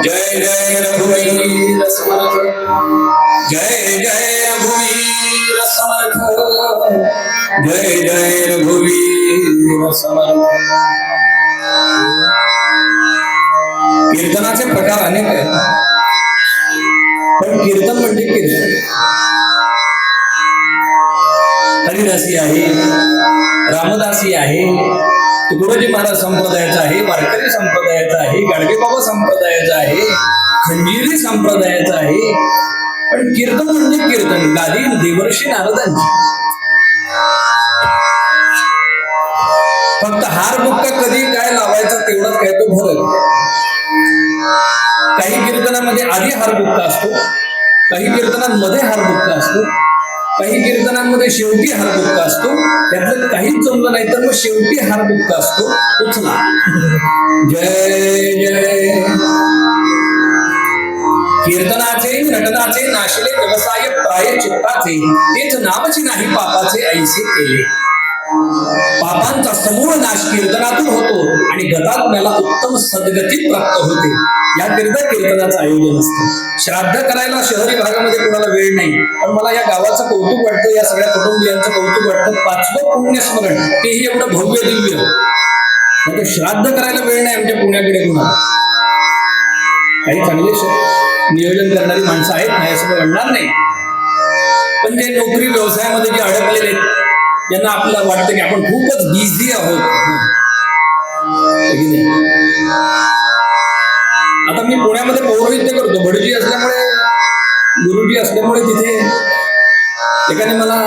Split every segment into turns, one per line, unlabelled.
जय जय रघुवीर समर्थ, जय जय रघुवीर समर्थ, जय जय रघुवीर समर्थ। कीर्तनाचे प्रकार अनेक आहेत, पण कीर्तन म्हणजे कीर्तन हरिदासी आहे, रामदासी आहे, तुकडोजी महाराज संप्रदायाचा आहे, वारकरी संप्रदायाचा आहे, गाडगेबाबा संप्रदायाचा आहे, खंजीरी संप्रदायाचा आहे. पण कीर्तन म्हणजे कीर्तन गादी देवर्षी नारदांची. फक्त हार बुक्का कधी काय लावायचा तेवढाच काय तो फरक. काही कीर्तनामध्ये आधी हार बुक्का असतो, काही कीर्तनांमध्ये हार बुक्का असतो, काही कीर्तनांमध्ये शेवटी हारबुक्का असतो. त्यातलं काहीच जमलं नाही तर मग शेवटी हारबुक्का असतो. उचला जय जय. कीर्तनाचे नटनाचे नाशिले व्यवसाय प्राय चित्ताचे, तेच नामची नाही पापाचे ऐसे केले. पापांचा समूळ नाश कीर्तनातून होतो आणि गतात्म्याला उत्तम सद्गती प्राप्त होते. याकरिता कीर्तनाचं आयोजन असतं. श्राद्ध करायला शहरी भागामध्ये कोणाला वेळ नाही, पण मला या गावाचं कौतुक वाटतं, या सगळ्या कुटुंबियांचं कौतुक वाटतं. 5वं पुण्यस्मरण तेही एवढं भव्य दिव्य. म्हणजे श्राद्ध करायला वेळ नाही आमच्या पुण्याकडे कोणाला. काही चांगले नियोजन करणारी माणसं आहेत, नाही असं म्हणणार नाही, पण जे नोकरी व्यवसायामध्ये जे अडकलेले आहेत ज्यांना आपल्याला वाटतं की आपण खूपच बिझी आहोत. आता मी पुण्यामध्ये पौरोहित्य करतो, भटजी असल्यामुळे, गुरुजी असल्यामुळे तिथे एकाने मला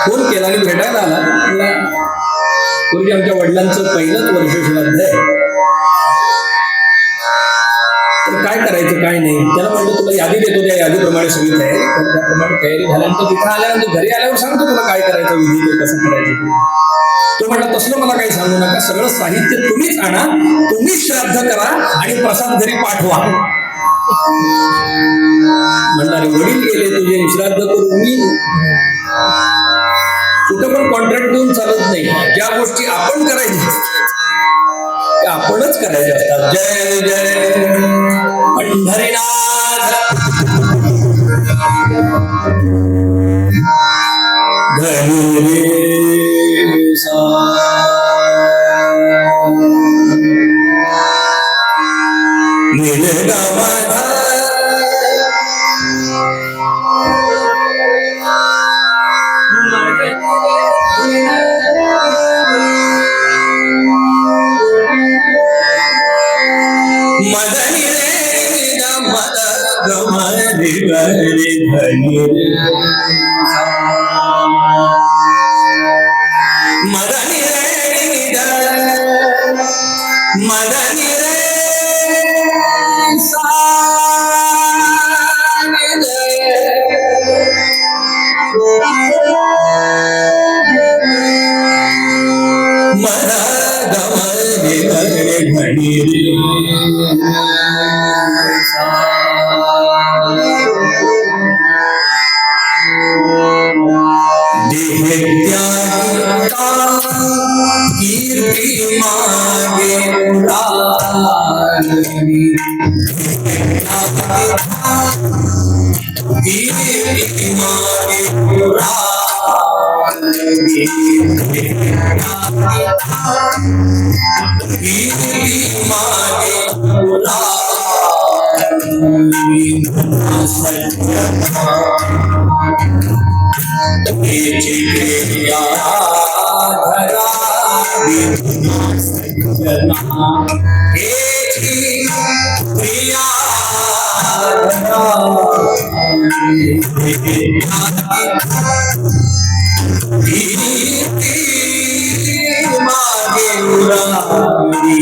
फोन केला आणि भेटायला आला. मला गुरुजी आमच्या वडिलांचं पहिलंच वर्ष श्राद्ध आहे, तर काय करायचं काय नाही. त्याला म्हणलं तुला यादी देतो, त्या यादीप्रमाणे सगळी तयारी, त्याप्रमाणे तयारी झाल्यानंतर तिथं आल्यानंतर घरी आल्यावर सांगतो तुला काय करायचं, विधी कसं करायचं. तो म्हटला तसलं मला काही सांगू नका, सगळं साहित्य तुम्हीच आणा, तुम्हीच श्राद्ध करा आणि प्रसाद घरी पाठवा. म्हणणारे वडील गेले तुझे, श्राद्ध करून मी. कुठं पण कॉन्ट्रॅक्ट देऊन चालत नाही. ज्या गोष्टी आपण करायच्या त्या आपणच करायच्या असतात. जय जय पंढरीनाथ धनुरे मदनी रे मद गमरी गरी धनी मदनी रे मदनी रे सा कीर्ती मागे पुराणी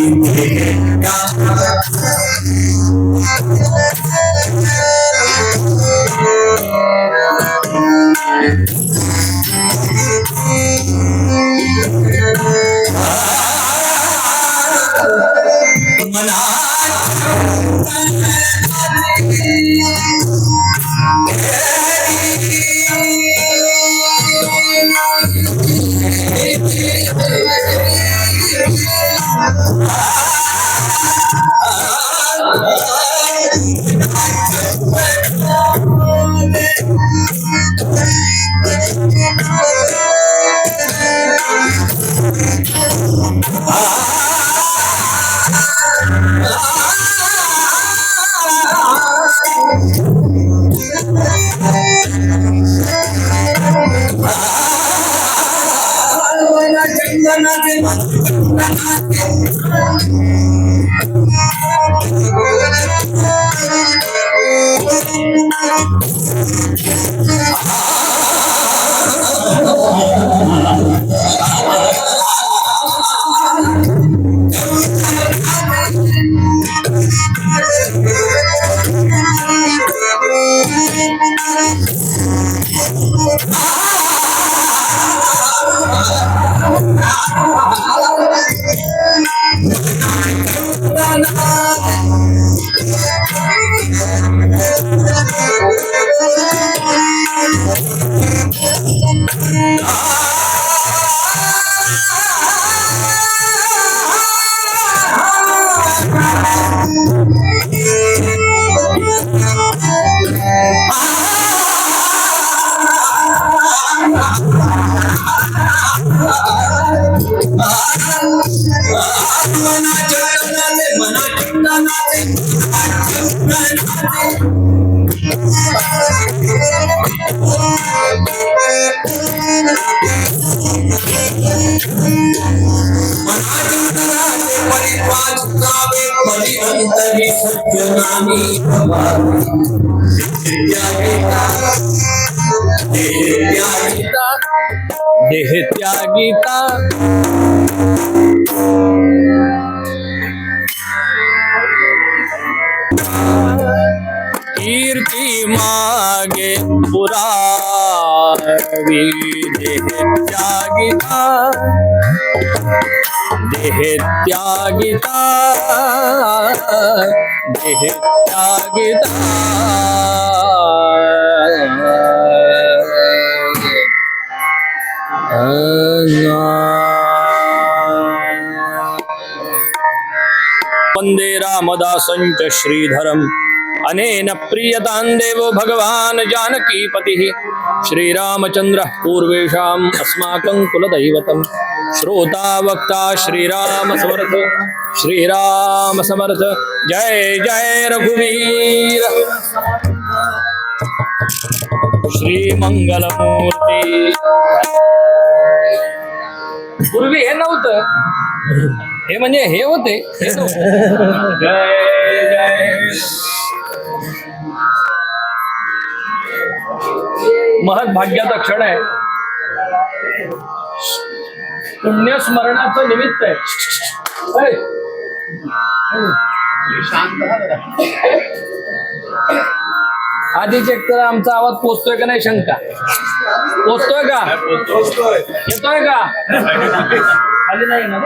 कीर्ती मागे पुराणी
देह त्यागीता कीर्ती मागे पुरावी देह त्यागीता देह त्यागीता देह त्यागीता वंदे रामदासंच श्रीधरम् अनेन प्रीयतां देवो भगवान् जानकीपतिः श्रीरामचन्द्रः पूर्वेषाम् अस्माकं कुलदैवतम् श्रोता वक्ता श्रीराम समर्थ जय जय रघुवीर श्रीमंगलमूर्ती. पूर्वी हे नव्हतं, हे म्हणजे हे होते, हे नव्हतं. जय जय महत् भाग्याचा क्षण आहे, पुण्यस्मरणाचं निमित्त आहे. आधी चेक करा आमचा आवाज पोचतोय का नाही. शंका पोचतोय का, येतोय का, खाली नाही ना.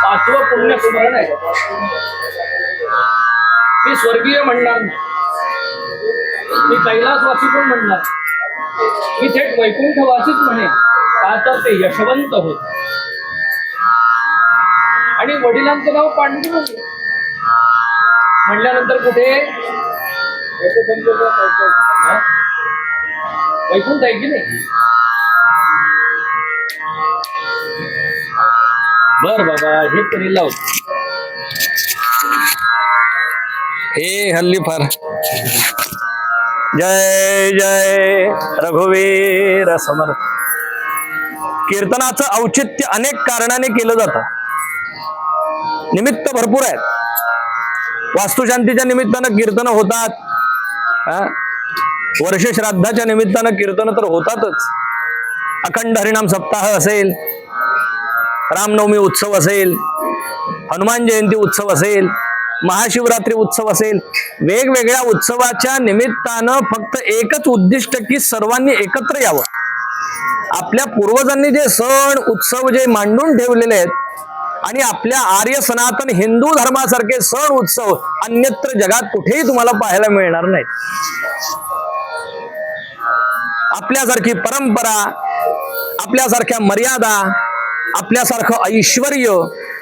पाचवं पुण्यस्मरण आहे. मी स्वर्गीय म्हणणार नाही, मी कैलासवासी पण म्हणणार, मी थेट वैकुंठवासीच म्हणेन. का तर ते यशवंत होत आणि आणि वडिलांचं नाव पांडुरंग म्हटल्यानंतर कुठे हा? वैकुंठ आहे की नाही? बर बाबा हे तरी लाव. हे हल्ली फार जय जय रघुवीर समर्थ. कीर्तनाचं औचित्य अनेक कारणाने केलं जातं. निमित्त भरपूर आहेत. वास्तुशांतीच्या निमित्तानं कीर्तन होतात. वर्ष श्राद्धाच्या निमित्तानं कीर्तन तर होतातच. अखंड हरिनाम सप्ताह असेल, रामनवमी उत्सव असेल, हनुमान जयंती उत्सव असेल, महाशिवरात्री उत्सव असेल, वेगवेगळ्या उत्सवाच्या निमित्तानं फक्त एकच उद्दिष्ट की सर्वांनी एकत्र यावं. आपल्या पूर्वजांनी जे सण उत्सव जे मांडून ठेवलेले आहेत आणि आपल्या आर्य सनातन हिंदू धर्मासारखे सण उत्सव अन्यत्र जगात कुठेही तुम्हाला पाहायला मिळणार नाहीत. आपल्यासारखी परंपरा, आपल्यासारख्या मर्यादा, आपल्यासारखं ऐश्वर्य,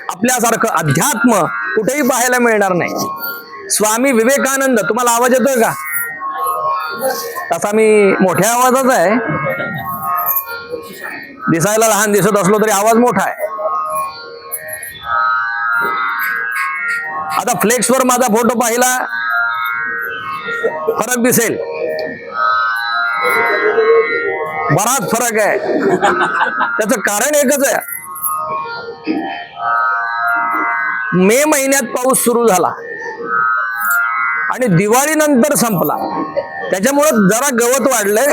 आपल्यासारखं अध्यात्म कुठेही पाहायला मिळणार नाही. स्वामी विवेकानंद, तुम्हाला आवाज येतोय का? तसा मी मोठ्या आवाजात आहे, दिसायला लहान दिसत असलो तरी आवाज मोठा आहे. आता फ्लेक्सवर माझा फोटो पाहिला फरक दिसेल, बराच फरक आहे. त्याचं कारण एकच आहे, मे महिन्यात पाऊस सुरू झाला आणि दिवाळीनंतर संपला, त्याच्यामुळं जरा गवत वाढलंय,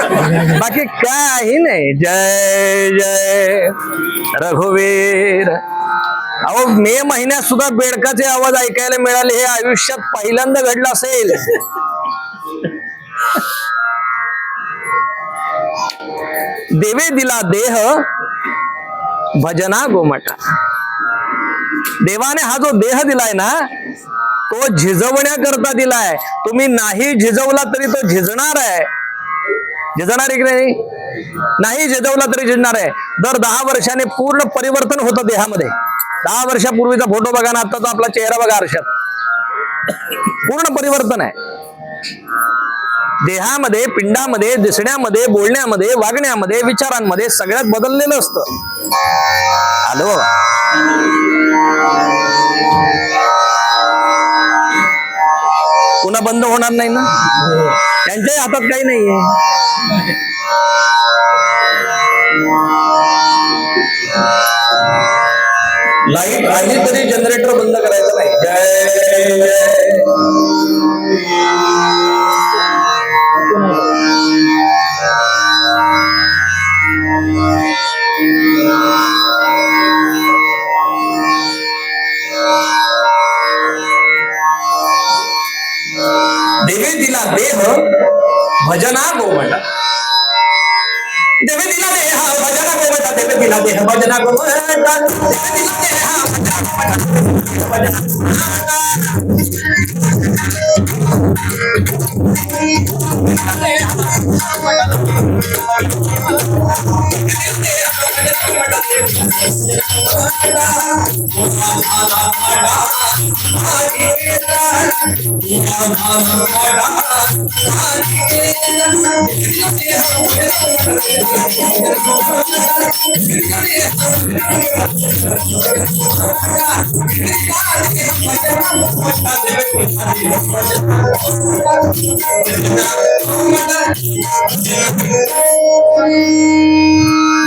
बाकी काही नाही. जय जय रघुवीर. अहो मे महिन्यात सुद्धा बेडकाचे आवाज ऐकायला मिळाले हे आयुष्यात पहिल्यांदा घडलं असेल. देवे दिला देह भजना गोमटा. देवाने हा जो देह दिलाय ना तो झिजवण्याकरता दिलाय. तुम्ही नाही झिजवला तरी तो झिजणार आहे. झिजणार आहे की नाही? नाही झिजवला तरी झिजणार आहे. दर 10 वर्षाने पूर्ण परिवर्तन होतं देहामध्ये. 10 वर्षापूर्वीचा फोटो बघा ना, आताचा आपला चेहरा बघा आरशात, पूर्ण परिवर्तन आहे. देहामध्ये, पिंडामध्ये, दिसण्यामध्ये, बोलण्यामध्ये, वागण्यामध्ये, विचारांमध्ये सगळ्यात बदललेलं असतं. आलो पुन्हा बंद होणार नाही ना, त्यांच्याही हातात काही नाहीये. लाईट आली तरी जनरेटर बंद करायचं नाही. जय जय देवे दिला देह भजना गोमटा. देवे दिला देह भजना गोमटा. देवे दिला देह भजना गोमटा. देवे दिला देह भजना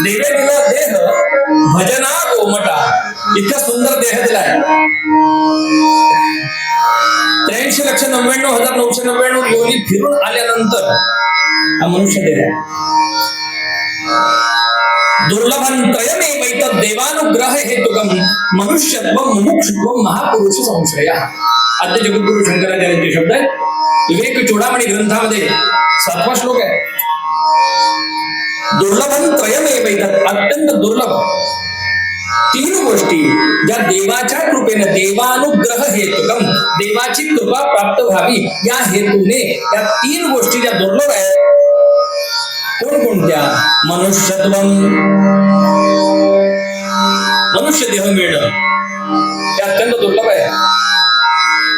देवे दिला देह भजना गोमटा. इतका सुंदर देह दिलाय. 83,99,999 योनी फिरून आल्यानंतर हा मनुष्य देह आहे. दुर्लभं त्रयमेवैतत् देवानुग्रह हेतुकं मनुष्यत्वं मुमुक्षुत्वं महापुरुष संश्रयः. आद्य जगद्गुरु शंकराचार्यांचे शब्द आहेत. विवेक चूडामणी ग्रंथामध्ये 7वा श्लोक आहे. दुर्लभं त्रयमेवैतत्, अत्यंत दुर्लभ 3 गोष्टी ज्या देवाच्या कृपेने, देवानुग्रह हेतुकम, देवाची कृपा प्राप्त व्हावी या हेतूने या 3 गोष्टी ज्या दुर्लभ आहेत. कोणकोणत्या? मनुष्यत्वम, मनुष्य देह मिळणं,
अत्यंत दुर्लभ आहे.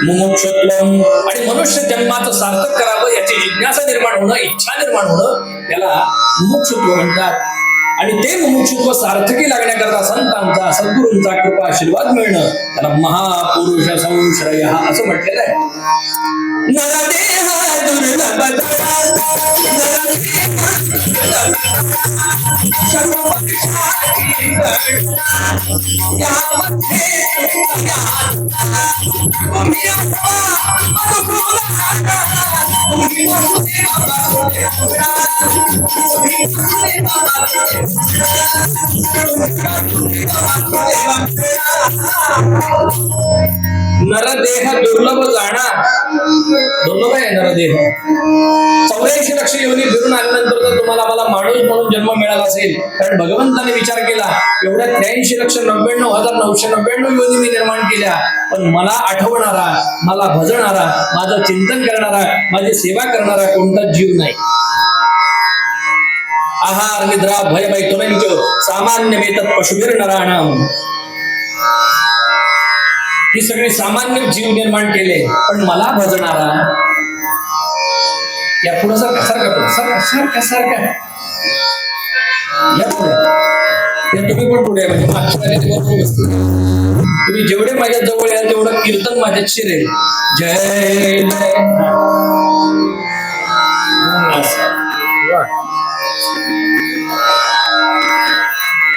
मुमुक्षुत्वम आणि मनुष्य जन्माचं सार्थक करावं याची जिज्ञासा निर्माण होणं, इच्छा निर्माण होणं, याला मुमुक्षुत्व म्हणतात. आणि ते मुमुक्षुत्व सार्थकी लागण्याकरता संतांचा, सद्गुरूंचा कृपा आशीर्वाद मिळणं, त्याला महापुरुष संश्रय असं म्हटलेलं आहे. नरदेह दुर्लभ नरदेह दुर्लभ जाणार, दुर्लभ आहे नरदेह. 84 लक्ष योनी फिरून आल्यानंतर जर तुम्हाला मला माणूस म्हणून जन्म मिळाला असेल, कारण भगवंताने विचार केला एवढ्या 83,99,999 योनी मी निर्माण केल्या, पण मला आठवणारा, मला भजणारा, माझं चिंतन करणारा, माझी सेवा करणारा कोणताच जीव नाही. आहार निद्रा भय मैथुनंच सामान्य वेतत पशुभिर नराणाम, ही सगळी सामान्य जीव निर्माण केले, पण मला भजणारा, या पुढं सारखा सारखा सारखा सारखा सारखा या पुढे, या तुम्ही पण पुढे म्हणजे मागच्या वेळेला बरोबर बसतील. तुम्ही जेवढे माझ्या जवळ याल तेवढं कीर्तन माझ्यात शिरेल. जय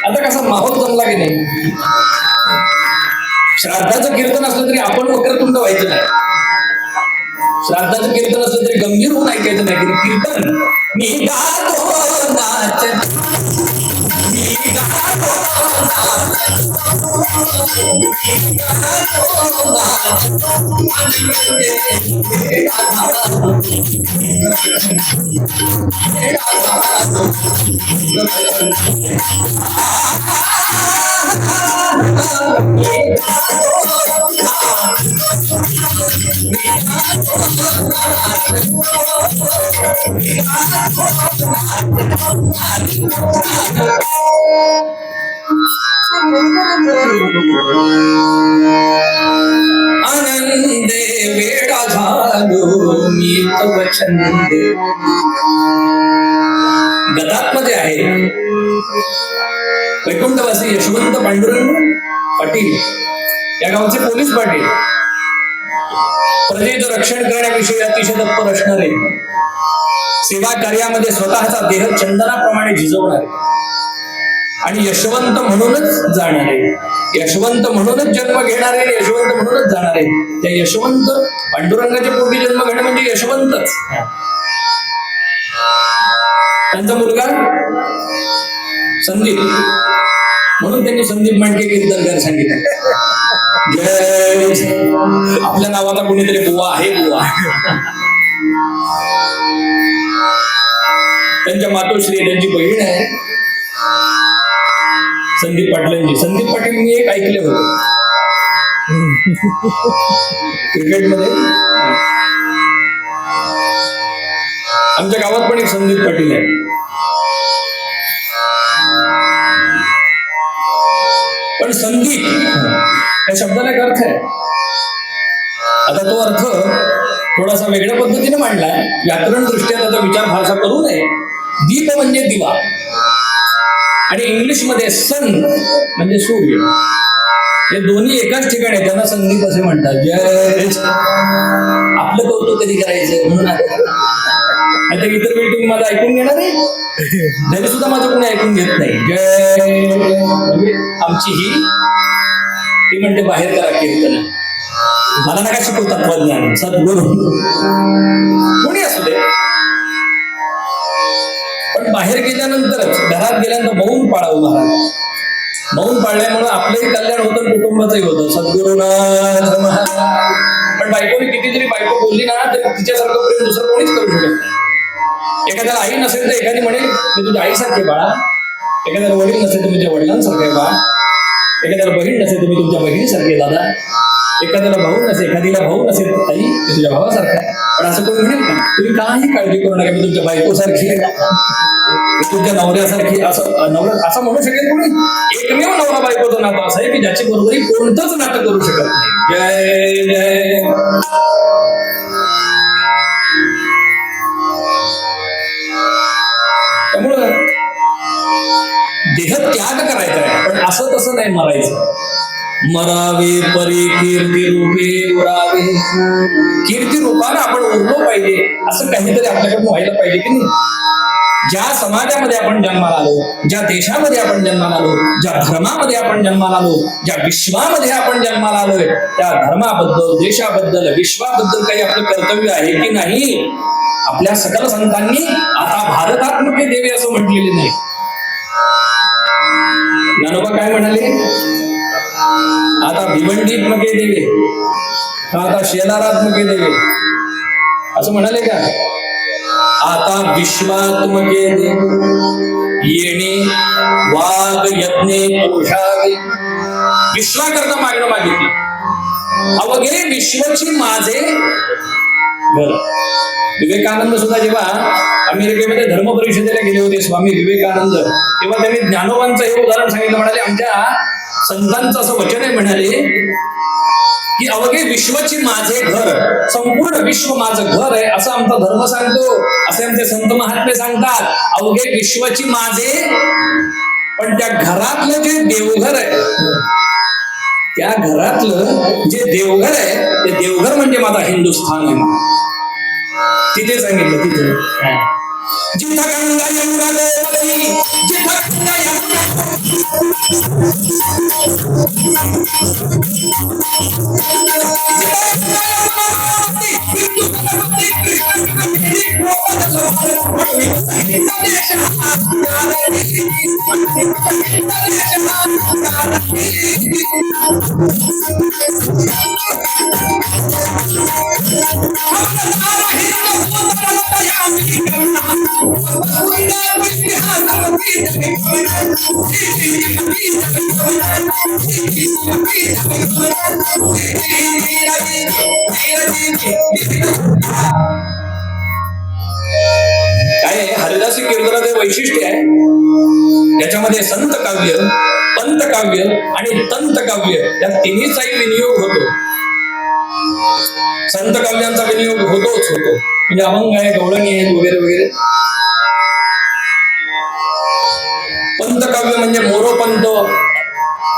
आता कसा माहोल जमला की नाही. श्राद्धाचं कीर्तन असलं तरी आपण वक्रतुंड व्हायचं नाही. श्राद्धाचं कीर्तन असलं तरी गंभीर होऊन ऐकायचं नाही. कीर्तन मी गातो नाच, मी गातो आनंदे वेळा झालो मी तव छंद. गदात्मध्ये आहे वैकुंठवासी यशवंत पांडुरंग पाटील, या गावचे पोलीस पाटील, प्रजेचं रक्षण करण्याविषयी अतिशय तत्पर असणारे, सेवा कार्यामध्ये स्वतःचा देह चंदनाप्रमाणे झिजवणारे आणि यशवंत म्हणूनच जाणारे, यशवंत म्हणूनच जन्म घेणारे आणि यशवंत म्हणूनच जाणारे. त्या यशवंत पांडुरंगाच्या पोटी जन्म घेणं म्हणजे यशवंतच. त्यांचा मुलगा संदीप, म्हणून त्यांनी संदीप मांडके कीर्तनकार सांगितलं. जय, आपल्या नावाला कोणीतरी बुवा आहे, बुवा. त्यांच्या मातोश्री, त्यांची बहीण आहे संदीप पाटलांची. संदीप पाटील मी एक ऐकले होते क्रिकेटमध्ये. आमच्या गावात पण एक संदीप पाटील आहे. पण संदीप या शब्दाला एक अर्थ आहे. आता तो अर्थ थोडासा वेगळ्या पद्धतीने मांडलाय. व्याकरण दृष्ट्या त्याचा विचार फारसा करू नये. दीप म्हणजे दिवा आणि इंग्लिश मध्ये सन म्हणजे सूर्य, हे दोन्ही एकाच ठिकाणी, त्यांना संदीप असे म्हणतात. जय, आपलं कौतुक कधी करायचं म्हणून. आता इतर वेळी तुम्ही माझं ऐकून घेणार नाही, तरी सुद्धा माझं कोणी ऐकून घेत नाही. जय म्हणजे आमची ही ती म्हणते बाहेर करा कीर्तन. मला नका शिकवू तत्वज्ञान, सद्गुरू कोणी असू दे. पण बाहेर गेल्यानंतरच, घरात गेल्यानंतर मौन पाळावं महाराज. मौन पाळल्यामुळे आपलंही कल्याण होतं, कुटुंबाचंही होतं. सद्गुरुनाथ महाराज. पण बायकोने किती जरी बायको बोलली ना, तर तिच्यासारखं प्रेम दुसरं कोणीच करू शकत नाही. एखाद्याला आई नसेल तर एखादी म्हणेल मी तुझ्या आईसारखे बाळा. एखाद्याला वडील नसेल तर तुमच्या वडिलांसारखे बाळा. एखाद्याला बहीण नसेल तर मी तुमच्या बहिणीसारखे दादा. एखाद्याला भाऊ नसेल, एखादीला भाऊ नसेल, ताई ते तुझ्या भावासारखा आहे. पण असं कोणी म्हणेल का तुम्ही काही काळजी करू नका, मी तुमच्या बायकोसारखी आहे, मी तुमच्या नवऱ्यासारखी, असं नवरा असं म्हणू शकेल कोणी? एकमेव नवरा बायकोचं नातं असं आहे की ज्याची बरोबरी कोणतंच नातं करू शकत नाही. जय जय. त्यामुळं देह त्याग करायचा आहे, पण असं तसं नाही मरायचं. मरावे परी कीर्ती रूपे उरावे. कीर्ती रूपानं आपण उरलो पाहिजे, असं काहीतरी आपल्याकडून व्हायला पाहिजे की नाही. ज्या समाजामध्ये आपण जन्माला आलो, ज्या देशामध्ये आपण जन्माला आलो, ज्या धर्मामध्ये आपण जन्माला आलो, ज्या विश्वामध्ये आपण जन्माला आलोय, त्या धर्माबद्दल, देशाबद्दल, विश्वाबद्दल काही आपलं कर्तव्य आहे की नाही. आपल्या सकल संतांनी आता भारतात्मके देवे असं म्हटलेले नाही. ज्ञानोबा काय म्हणाले? आता भिवंडीत्मके देवे, आता शेलारात्मके देवे असं म्हणाले का? आता विश्वात्मके देवे, येणे वाघ यज्ञे पोषावे. विश्वाकरता मागणं मागितलं. अवघे विश्वची माझे घर. विवेकानंद सुद्धा जेव्हा अमेरिकेमध्ये धर्म परिषदेला गेले होते, स्वामी विवेकानंद, तेव्हा त्यांनी ज्ञानोबांचं हे उदाहरण सांगितलं. म्हणाले आमच्या संतांचं असं वचन आहे, म्हणाले की अवघे विश्वची माझे घर, संपूर्ण विश्व माझं घर आहे असं आमचा धर्म सांगतो, असे आमचे संत महात्मे सांगतात. अवघे विश्वची माझे, पण त्या घरातलं जे देवघर आहे, त्या घरातलं जे देवघर आहे, ते देवघर म्हणजे माझा हिंदुस्थान आहे. तिथे सांगितलं, तिथे जिथं गंगा यमुना गोमती, जिथं गंगा यमुना काय हरिदासी कीर्तनाचे वैशिष्ट्य आहे, त्याच्यामध्ये संत काव्य, पंत काव्य आणि तंत काव्य या तिन्हीचाही विनियोग होतो. संत काव्यांचा विनियोग होतोच होतो, म्हणजे अभंग आहे, गवळणी आहेत वगैरे वगैरे. पंत काव्य म्हणजे मोरोपंत,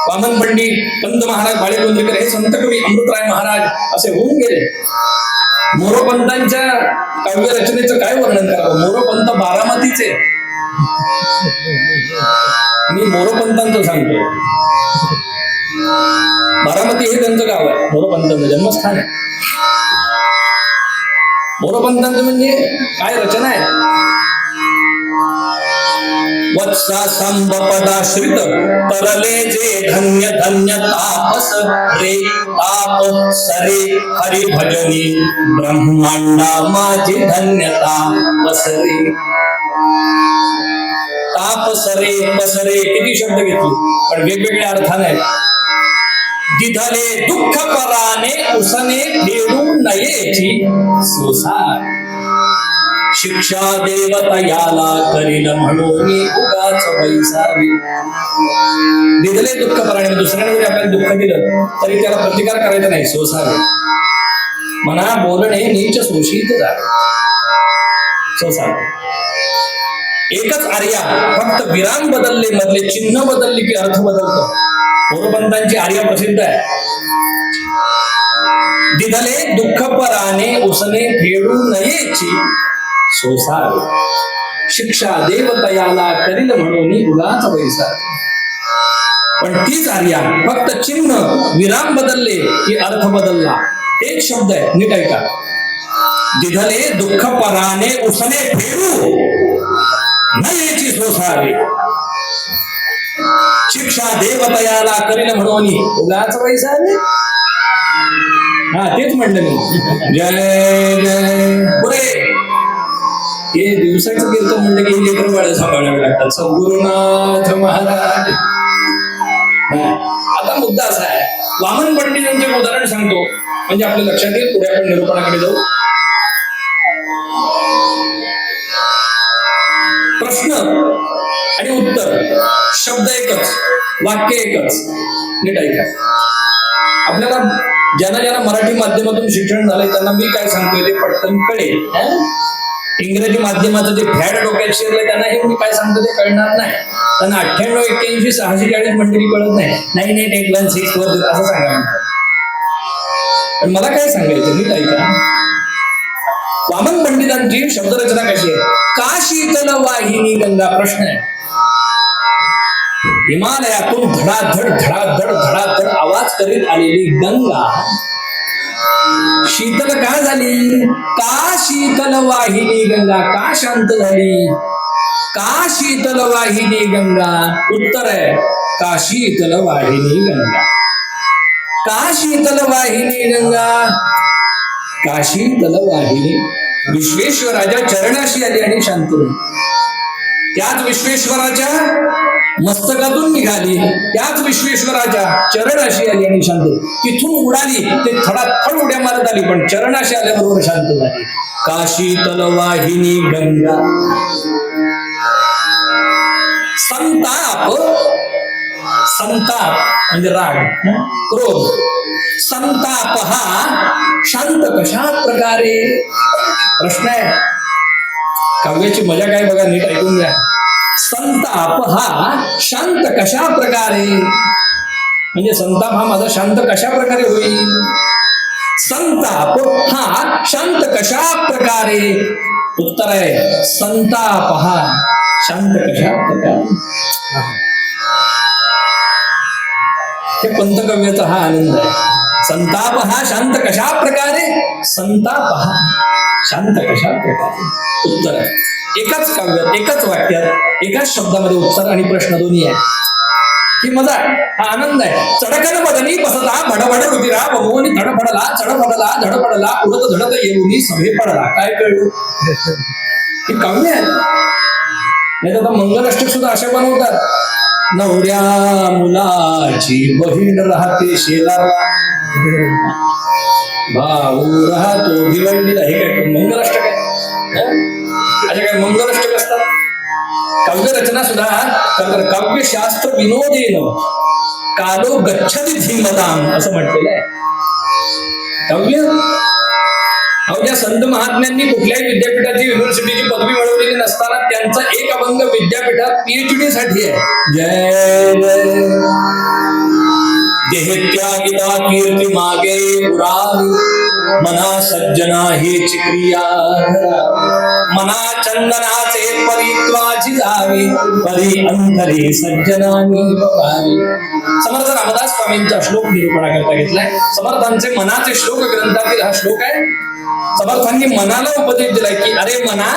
वामन पंडित, पंत महाराज, बाळे गोंदीकर हे संत कवी, अमृतराय महाराज असे होऊन गेले. मोरोपंतांच्या काव्य रचनेचं काय वर्णन करावं? मोरोपंत बारामतीचे. मी मोरोपंतांचं सांगतो. बारामती हे त्यांचं गाव आहे, मोरोपंतांचं जन्मस्थान आहे. मोरोपंतांचं म्हणजे काय रचना आहे? वत्सा संभपदाश्रित तरले जे धन्य धन्य तापस रे ताप सरे हरि भजनी ब्रह्मांडा माझी धन्यता पसरे. ताप सरे पसरे किती शब्द घेतले, पण वेगवेगळ्या अर्थाने. दिधले दुःख पराने उसने फेडू नयेची सोसार. शिक्षा देवतयाला करील म्हणून उगाच वैसावी. दिधले दुःख पराने, दुसऱ्याने जरी आपल्याला दुःख दिलं तरी त्याला प्रतिकार करायचा नाही, सोसावे. म्हणा बोलणे नीच शोषित झाले, सोसावे. एकच आर्या, फक्त विराम बदलले, मधले चिन्ह बदलले की अर्थ बदलतो. मोरोपंतांची आर्या प्रसिद्ध आहे. दिधले दुःख पराने उसने फेडू नयेची सोसावे. शिक्षा देवतयाला करील म्हणून उगाच वैसावे. पण तीच आर्या, फक्त चिन्ह विराम बदलले की अर्थ बदलला. एक शब्द आहे, नीट ऐका. दिधले दुःख पराने उसने फेडू नयेची सोसावे. शिक्षा देवतयाला करील म्हणून उगाच वैसावे. हा तेच म्हणलं मी. जय जय. पुरे हे दिवसाचं कीर्तन म्हणलं की लेकर बाळ सांभाळावे लागतात. सद्गुरुनाथ महाराज. आता मुद्दा असा आहे, वामन पंडितांचे एक उदाहरण सांगतो म्हणजे आपल्या लक्षात येईल. पुढे आपण निरूपणाकडे जाऊ. प्रश्न आणि उत्तर, शब्द एकच, वाक्य एकच. नीट ऐका. आपल्याला ज्यांना मराठी माध्यमातून शिक्षण झालंय त्यांना मी काय सांगतोय ते पटकन कळेल. इंग्रजी माध्यमाचं जे फॅड डोक्यात शिरलंय त्यांना हे मी काय सांगतो ते कळणार नाही. त्यांना 98, 81, 640 मंडळी कळत नाही. 988164 असं सांगा म्हणतात. पण मला काय सांगायचं नीट ऐका. वामन पंडितांची शब्दरचना कशी आहे. का शीतल वाहिनी गंगा. प्रश्न आहे. हिमालयातून धडाधड धडाधड धडाधड आवाज करीत आलेली गंगा शीतल का झाली. का शीतल वाहिनी गंगा. का शांत झाली. का शीतल वाहिनी गंगा. उत्तर आहे का शीतल वाहिनी गंगा. का शीतल वाहिनी गंगा. का शीतल वाहिनी विश्वेश्वराच्या चरणाशी आली आणि शांत झाली. त्याच विश्वेश्वराच्या मस्तकातून निघाली, त्याच विश्वेश्वराच्या चरणाशी आली आणि शांत. तिथून उडाली ते थडाथड उड्या मारत आली पण चरणाशी आल्याबरोबर शांत झाली. का शीतल वाहिनी गंगा. संताप, संताप म्हणजे राग, क्रोध. संताप हा शांत कशा प्रकारे. प्रश्न आहे. काव्याची मजा काय बघा, नीट ऐकून घ्या. संताप हा शांत कशा प्रकारे म्हणजे संताप हा माझा शांत कशा प्रकारे होईल. संताप हा शांत कशा प्रकारे. उत्तर आहे संताप हा शांत कशा प्रकारे. हे पंतकव्याचा हा आनंद आहे. संताप हा शांत कशा प्रकारे. संताप हा शांत कशा प्रकारे. उत्तर आहे. एकाच काव्यात, एकाच वाक्यात, एकाच शब्दामध्ये उत्तर आणि प्रश्न दोन्ही आहे. ही मजा आहे, हा आनंद आहे. चढकन बदनी बसता भडभड रुधिरा बघून धडपडला चढपडला धडपडला उडत झडत येऊनी सभे पडला. काय कळलं. ही काव्य आहे. नाही तर मंगलाष्टक सुद्धा अशा बनवतात. नवऱ्या मुलाची बहीण राहते शेजारला, भाऊ राहतो भिवंडीला. हे काय मंगलाष्टक आहे. असे काय मंगलाष्टक असतात. काव्य रचना सुद्धा करतात. काव्यशास्त्र विनोदेन कालो गच्छति धीमताम असं म्हटलेलं आहे. काव्य ज्या संत महात्म्यांनी कुठल्याही विद्यापीठाची युनिव्हर्सिटीची पदवी मिळवलेली नसताना त्यांचा एक अभंग विद्यापीठात PhD साठी आहे. जय जय देहत्यागिता कीर्ती मागे पुरावी, मना सज्जना हेची क्रिया मना चंदनाचे परित्वाची जावी, परी अंतरे सज्जनानी बघावी. समर्थ रामदास स्वामींचा श्लोक निरूपणाकरता घेतलाय. समर्थांचे मनाचे श्लोक ग्रंथातील हा श्लोक आहे. समर्थांनी मनाला उपदेश दिलाय की अरे मना,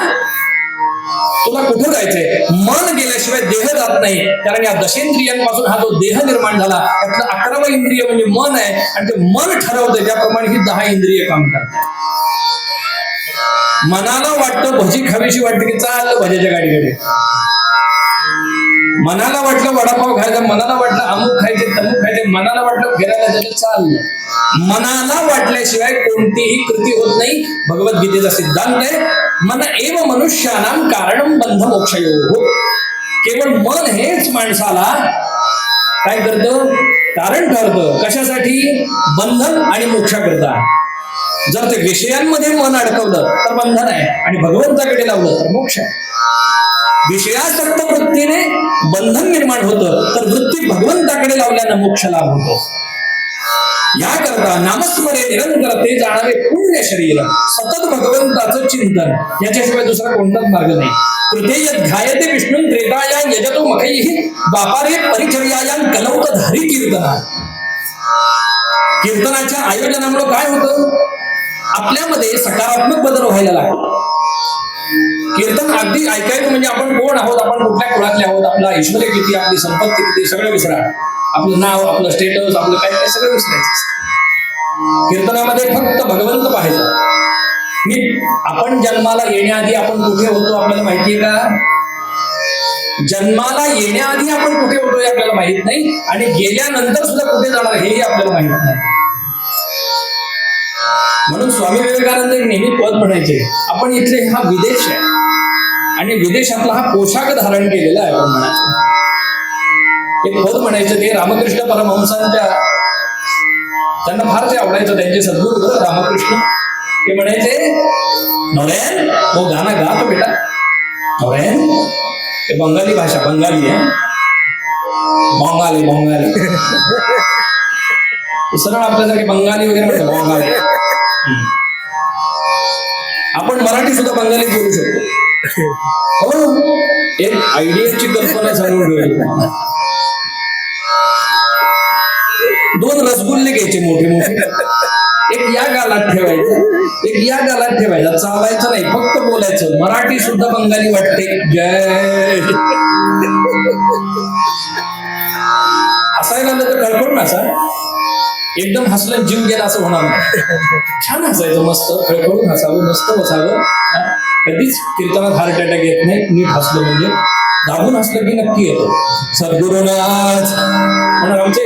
तुला कुठं जायचंय. मन गेल्याशिवाय देह जात नाही. कारण या दशेंद्रियांपासून हा जो देह निर्माण झाला त्यातलं 11वं इंद्रिय म्हणजे मन आहे. आणि ते मन ठरवतं त्याप्रमाणे ही 10 इंद्रिय काम करतात. मनाला वाटतं भजी खावीशी वाटते की चाल भजीच्या गाडीकडे. मनाला वाटलं वडापाव खायचा, मनाला वाटलं अमुक खायचे तमुक खायचे, मनाला वाटलं फिरायला जायचं, चाललं. मनाला वाटल्याशिवाय कोणतीही कृती होत नाही. भगवद्गीतेचा सिद्धांत आहे मन एव मनुष्यानां कारणं बंध मोक्षयोः. केवळ मन हेच माणसाला काय करतं, कारण ठरतं. कशासाठी. बंधन आणि मोक्षाकरता. जर ते विषयांमध्ये मन अडकवलं तर बंधन आहे आणि भगवंताकडे लावलं तर मोक्ष आहे. विषयासक्त वृत्तीने बंधन निर्माण होतं तर वृत्ती भगवंताकडे लावल्यानं मोक्ष लाभ होतो. याकरता नामस्मरे निरंतर ते जाणारे पुण्य शरीर, सतत भगवंताचं चिंतन याच्याशिवाय दुसरा कोणताच मार्ग नाही. कृतेय ध्यायते विष्णू त्रेताया यजतो मखैः व्यापारे परिचर्यायां कलौत धारी कीर्तना. कीर्तनाच्या आयोजनामुळे काय होतं, आपल्यामध्ये सकारात्मक बदल व्हायला लागतो. कीर्तन अगदी ऐकायचं म्हणजे आपण कोण आहोत, आपण कुठल्या कुळातले आहोत, आपला ऐश्वर्य किती, आपली संपत्ती किती, सगळं विसरा. आपलं नाव, आपलं स्टेटस, आपलं काय काय सगळं विसरायचं. कीर्तनामध्ये फक्त भगवंत पाहायचं. आपण जन्माला येण्याआधी आपण कुठे होतो आपल्याला माहितीये का. जन्माला येण्याआधी आपण कुठे होतो हे आपल्याला माहित नाही, आणि गेल्यानंतर सुद्धा कुठे जाणार हेही आपल्याला माहित नाही. म्हणून स्वामी विवेकानंद एक नेहमी पद म्हणायचे, आपण इथले हा विदेश आहे आणि विदेशातला हा पोशाख धारण केलेला आहे. आपण म्हणायचं एक पद म्हणायचं ते रामकृष्ण परमहंसांच्या, त्यांना फार ते आवडायचं, त्यांचे सद्गुरू रामकृष्ण. ते म्हणायचे, नवऱ्यान वो गाणं गातो बेटा. नवऱ्यान, ते बंगाली भाषा, बंगाली आहे, बंगाली सरळ आपल्यासारखे बंगाली वगैरे म्हणतो बंगाली. आपण मराठी सुद्धा बंगालीत बोलू शकतो. हो, एक आयडियाची कल्पना सांगून ठेवली. 2 रसगुल्ले घ्यायचे मोठे मोठे, एक या गालात ठेवायचं, एक या गालात ठेवायचं, चालायचं नाही, फक्त बोलायचं. मराठी सुद्धा बंगाली वाटते. जय हसायला तर कळकळून हसा, एकदम हसलं जीव गेला असं होणार नाही. छान हसायचं, मस्त खळखळून हसावं, मस्त बसावं. कधीच कीर्तनात हार्ट अटॅक येत नाही. नीट हसलं म्हणजे, दाबून हसलं की नक्की येतो. सद्गुरुनाथ म्हणून आमचे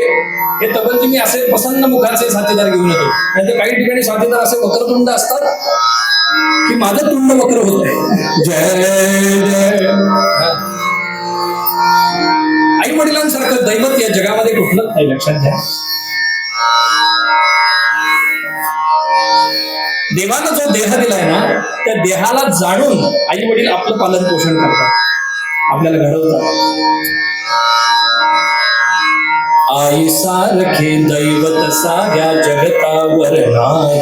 हे तबलजी मी असे प्रसन्न मुखाचे साथीदार घेऊन येतो. नाही तर काही ठिकाणी साथीदार असे वक्रतुंड असतात की माझं तुंड वक्र होत आहे. जय जय. आई वडिलांसारखं दैवत या जगामध्ये कुठलंच नाही, लक्षात घ्या. देवानं जो देह दिलाय ना, त्या देहाला जाणून आई वडील आपलं पालन पोषण करतात, आपल्याला घडवतात. आई सारखे दैवत साऱ्या जगतावर नाही,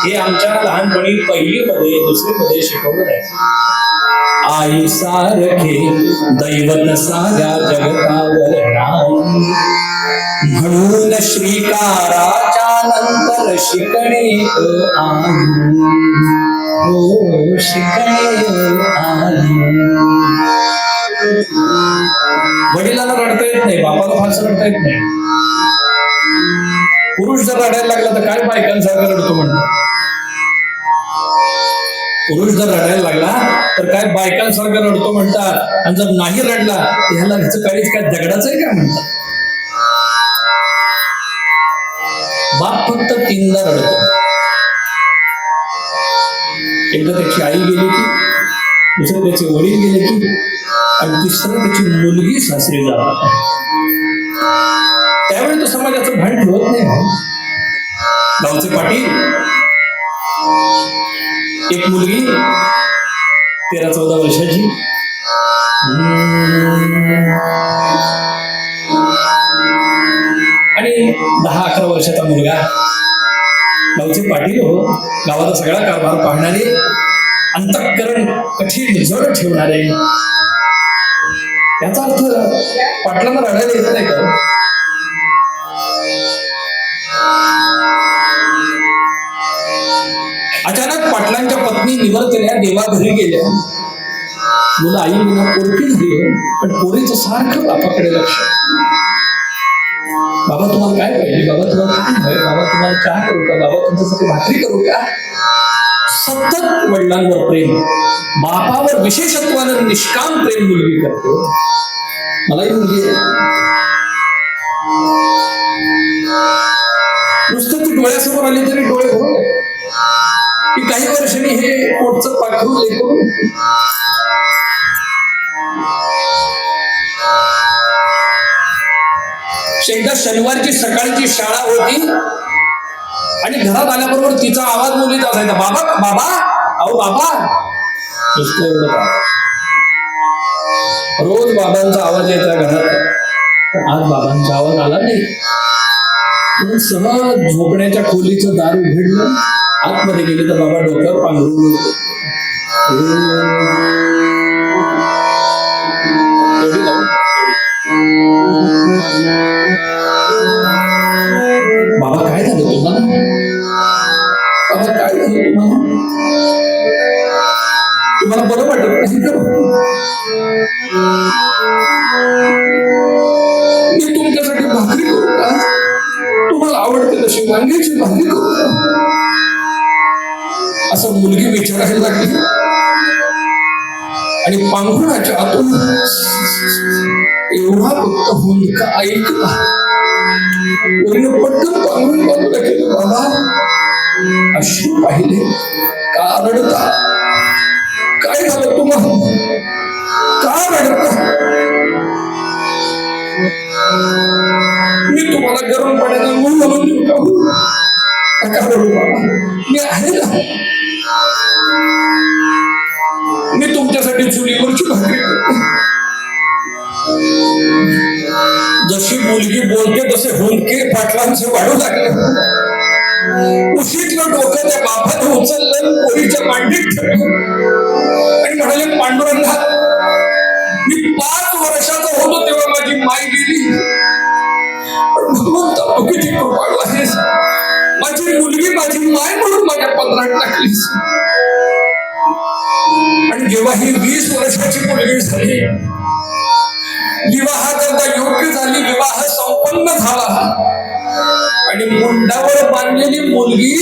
हे आमच्या लहानपणी 1ली मध्ये 2री मध्ये शिकवलं आहे. आई सारखे दैवत साऱ्या जगतावर नाही, म्हणून श्रीकाराच्या नंतर शिकणे आली, हो शिकणे आली. वडिलांना रडता येत नाही, बापाला फारसं रडता येत नाही. पुरुष जर रडायला लागला तर काय बायकांसारखं रडतो म्हणतात. पुरुष जर रडायला लागला तर काय बायकांसारखं रडतो म्हणतात, आणि जर नाही रडला तर ह्याला ह्याचं काळीच काय दगडाचं आहे काय म्हणतात. बाप फक्त 3दा रडतो. एकदा त्याची आई गेली की, दुसरं त्याचे वडील गेले की, आणि तिसरं त्याची मुलगी सासरी जातात. त्यावेळी तो समाजाचं भान ठेवत नाही. गावचे पाटील, एक मुलगी 13-14 वर्षाची, आणि 10-11 वर्षाचा मुलगा. गावचे पाटील हो, गावाचा सगळा कारभार पाहणारे, अंतःकरण कठीण जड ठेवणारे. याचा अर्थ पाटलांना रडायला येत नाही का? अचानक पाटलांच्या पत्नी निवर्तल्या, देवाघरी गेल्या. मुलं आई विना पोरकी झाली, पण पोरीचं सारखं बापाकडे लक्ष. बाबा तुम्हाला काय पाहिजे, बाबा तुम्हाला काय हवंय, बाबा तुम्हाला चहा करू का, बाबा तुमच्यासाठी भाकरी करू का. सतत वडिलांवर प्रेम, बापावर विशेषत्वानं निष्काम प्रेम मुलगी करते. मलाही मुलगी आहे. नुसतं ती डोळ्यासमोर आली तरी डोळे भरून की काही वर्षांनी हे पोटचं पाखरू लेकरू. एकदा शनिवारची सकाळची शाळा होती आणि घरात आल्याबरोबर तिचा आवाज मुलीचा असायचा, बाबा बाबा, अहो बाबा. नुसतं एवढं. रोज बाबांचा आवाज यायचा घरात. आज बाबांचा आवाज आला नाही. सहज झोपण्याच्या खोलीचं दार उघडलं, आतमध्ये गेले तर बाबा डोक्यावर पांघरून बाबा काय झालं तुम्हाला, बाबा काय झालं तुम्हाला, तुम्हाला बरं वाटत नाही का? मी तुमच्यासाठी भाकरी करू का, तुम्हाला आवडते तशी वांग्याची भाकरी करू का, असं मुलगी विचारायला लागली. आणि पांघरुणाच्या आतून एवढा फक्त हुंदका ऐकला. वरील पटकन पांघरून बाजूला केलं. बाबा अश्रू पाहिले. का रडता? काय झालं तुम्हाला? का रडता? मी तुम्हाला गरम पाण्याचा मूळ म्हणून देऊ का? नका रडू बाबा, मी आहे ना. मी तुमच्यासाठी चुलीवरची भाकरी करतो. जशी मुलगी बोलते तसे हुंदके पाटलांचे वाढू लागले. उशीतलं डोकं त्या बापाने उचललं, पोरीच्या मांडीत ठेवलं आणि म्हणाले, पांडुरंगा, मी 5 वर्षाचा होतो तेव्हा माझी माय गेली. पण भगवंता तू किती कृपाळू आहेस. माझी मुलगी माझी माय म्हणून माझ्या पदरात टाकलीस. आणि जेव्हा ही 20 वर्षाची मुलगी झाली, विवाहाकरता योग्य झाली, विवाह संपन्न झाला आणि मुंडावर बांधलेली मुलगी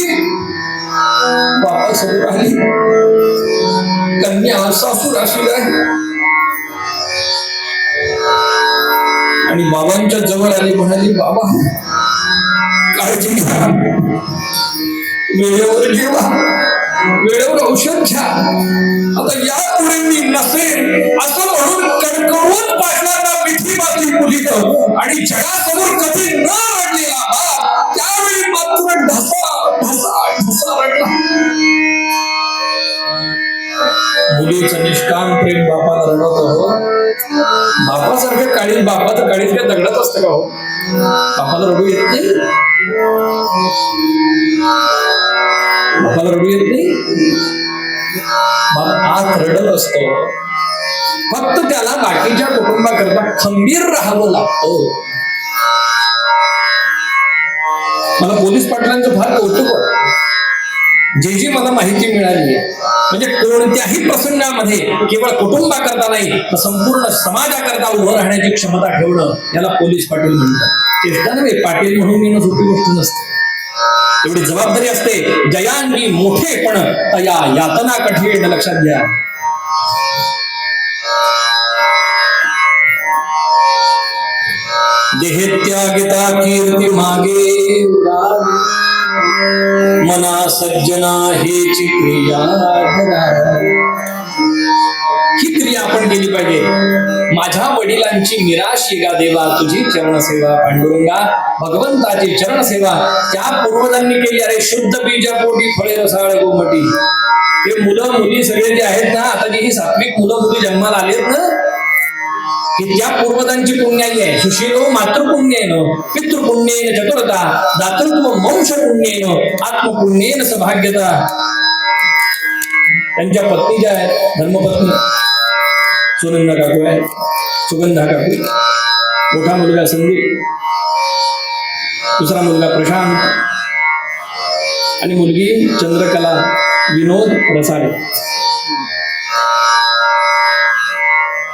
बापासमोर आली. कन्या सासूर असू आहे आणि बाबांच्या जवळ आली. म्हणाली, बाबा काळजी घ्या, वेळेवर जेवा, वेळेवर औषध घ्या. आता यापुढे मी नसेन असं म्हणून कडकडून पाटलांना मिठी मारली मुलीनं आणि जगासमोर कधी न रडलेला बाप त्यावेळी मात्र ढसा ढसा ढसा रडला. मुलीचं निष्काम प्रेम बापाला रडवतो. बापासारखं काळी, बापाचं काळीच काय दगडात असतं का हो? बापाला रडू येत नाही. बापाला रडू येत नाही. बाप आत रडत असतो. फक्त त्याला बाकीच्या कुटुंबाकरता खंबीर राहावं लागतं. मला पोलीस पाटलांचं फार कौतुक वाटतं. जी मला माहिती मिळाली आहे, म्हणजे कोणत्याही प्रसंगामध्ये केवळ कुटुंबाकरता नाही तर संपूर्ण समाजाकरता उभं राहण्याची क्षमता ठेवणं याला पोलीस पाटील म्हणतात. चेष्टा नव्हे, पाटील म्हणून येणं सोपी गोष्ट नसते. एवढी जबाबदारी असते. जयांगी मोठेपण तया यातना कठीण, लक्षात घ्या. देहत्यागिता कीर्ती मागे मना सज्जना हेची क्रिया धरा. ही क्रिया आपण केली पाहिजे. माझ्या वडिलांची निराशी गा देवा तुझी चरणसेवा. पांडुरंगा, भगवंताची चरणसेवा त्या पूर्वजांनी केली. अरे शुद्ध बीजा पोटी फळे रसाळ गोमटी. हे मुलं मुली सगळे जे आहेत ना, आता जी ही सात्विक मुलं मुली जन्माला आलेत ना, ही त्या पूर्वजांची पुण्याई आहे. सुशीलो मातृपुण्येन, पितृपुण्येन चतुरता, दातृत्व वंश पुण्येन, आत्मपुण्येन सौभाग्यता. त्यांच्या पत्नी ज्या आहेत, धर्मपत्नी सुनंदा काकू आहे, सुगंधा काकू, मोठा मुलगा संदीप, दुसरा मुलगा प्रशांत आणि मुलगी चंद्रकला विनोद रसाळे.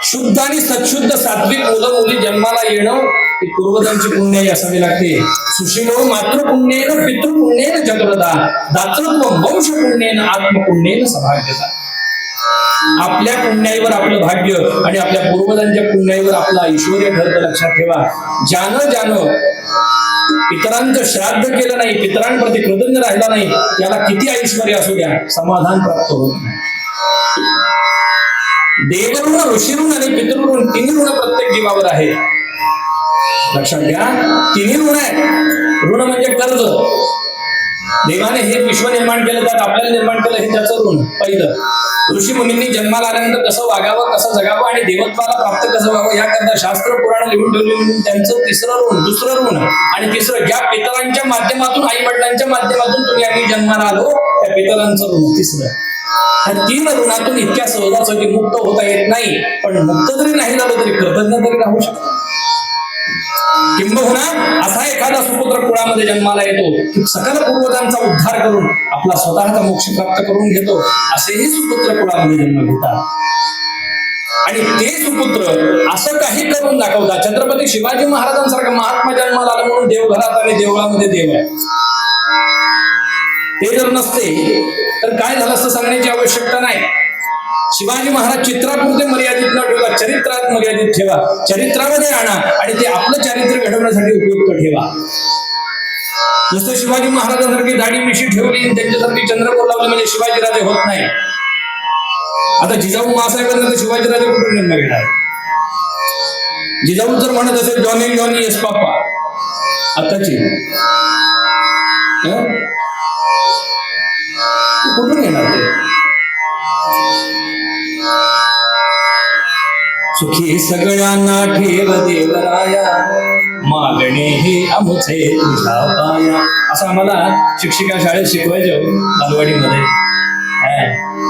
शुद्ध आणि सत्शुद्ध सात्विक मुलं मुली जन्माला येणं ही पूर्वजांची पुण्याई असावी लागते. सुशीलो मातृपुण्येन, पितृपुण्येन चतुरता, दातृत्व वंश पुण्येन, आत्मपुण्येन सौभाग्यता. आपल्या पुण्याईवर आपलं भाग्य आणि आपल्या पूर्वजांच्या पुण्याईवर आपलं ऐश्वर्य ठरतं. लक्षात ठेवा. ज्यानं पितरांचं श्राद्ध केलं नाही, पितरांप्रती कृतज्ञ राहिला नाही, त्याला किती ऐश्वर्य असू द्या, समाधान प्राप्त होत नाही. देवऋण, ऋषीऋण आणि पितृऋण तिन्ही ऋण प्रत्येक जीवावर आहे. लक्षात घ्या, तिन्ही ऋण आहे. ऋण म्हणजे कर्ज. देवाने हे विश्व निर्माण केलं, त्यात आपल्याला निर्माण केलं, हे त्याचं ऋण पहिलं. ऋषी मुनींनी जन्माला आल्यानंतर कसं वागावं, कसं जगावं आणि देवत्वाला प्राप्त कसं व्हावं याकरता शास्त्र पुराण लिहून ठेवली म्हणून त्यांचं तिसरं ऋण. दुसरं ऋण आणि तिसरं, ज्या पितरांच्या माध्यमातून, आई वडिलांच्या माध्यमातून तुम्ही आम्ही जन्माला आलो त्या पितरांचं ऋण तिसरं. ह्या 3 ऋणातून इतक्या सहजासहजी मुक्त होता येत नाही. पण मुक्त जरी नाही झालो तरी कृतज्ञ तरी राहू शकतो. किंबहुना असा एखादा सुपुत्र कुळामध्ये जन्माला येतो की सकल पूर्वजांचा उद्धार करून आपला स्वतःचा मोक्ष प्राप्त करून घेतो. असेही सुपुत्र कुळामध्ये जन्म घेतात आणि ते सुपुत्र असं काही करून दाखवतात. छत्रपती शिवाजी महाराजांसारखा महात्मा जन्माला आला म्हणून देवघरात आणि देवळामध्ये देव आहे. ते जर नसते तर काय झालं असं सांगण्याची आवश्यकता नाही. शिवाजी महाराज चित्रापुरते मर्यादित न ठेवा, चरित्रात मर्यादित ठेवा, चरित्रामध्ये आणा आणि ते आपलं चारित्र्य घडवण्यासाठी उपयुक्त ठेवा. जसं शिवाजी महाराजांसारखी दाढी मिशी ठेवली, त्यांच्यासारखी चंद्रकोर लावली म्हणजे शिवाजीराजे होत नाही. आता जिजाऊ मासाहेबांना तर शिवाजीराजे कुठून निर्णय घेणार? जिजाऊ जर म्हणत असेल जॉनी जॉनी येस पापा आताची कुठून येणार ते? सुखी सगळ्यांना ठेव देवराया, मागणे हे आमुचे तुझ्या पाया, असं आम्हाला शिक्षिका शाळेत शिकवायचे बालवाडीमध्ये.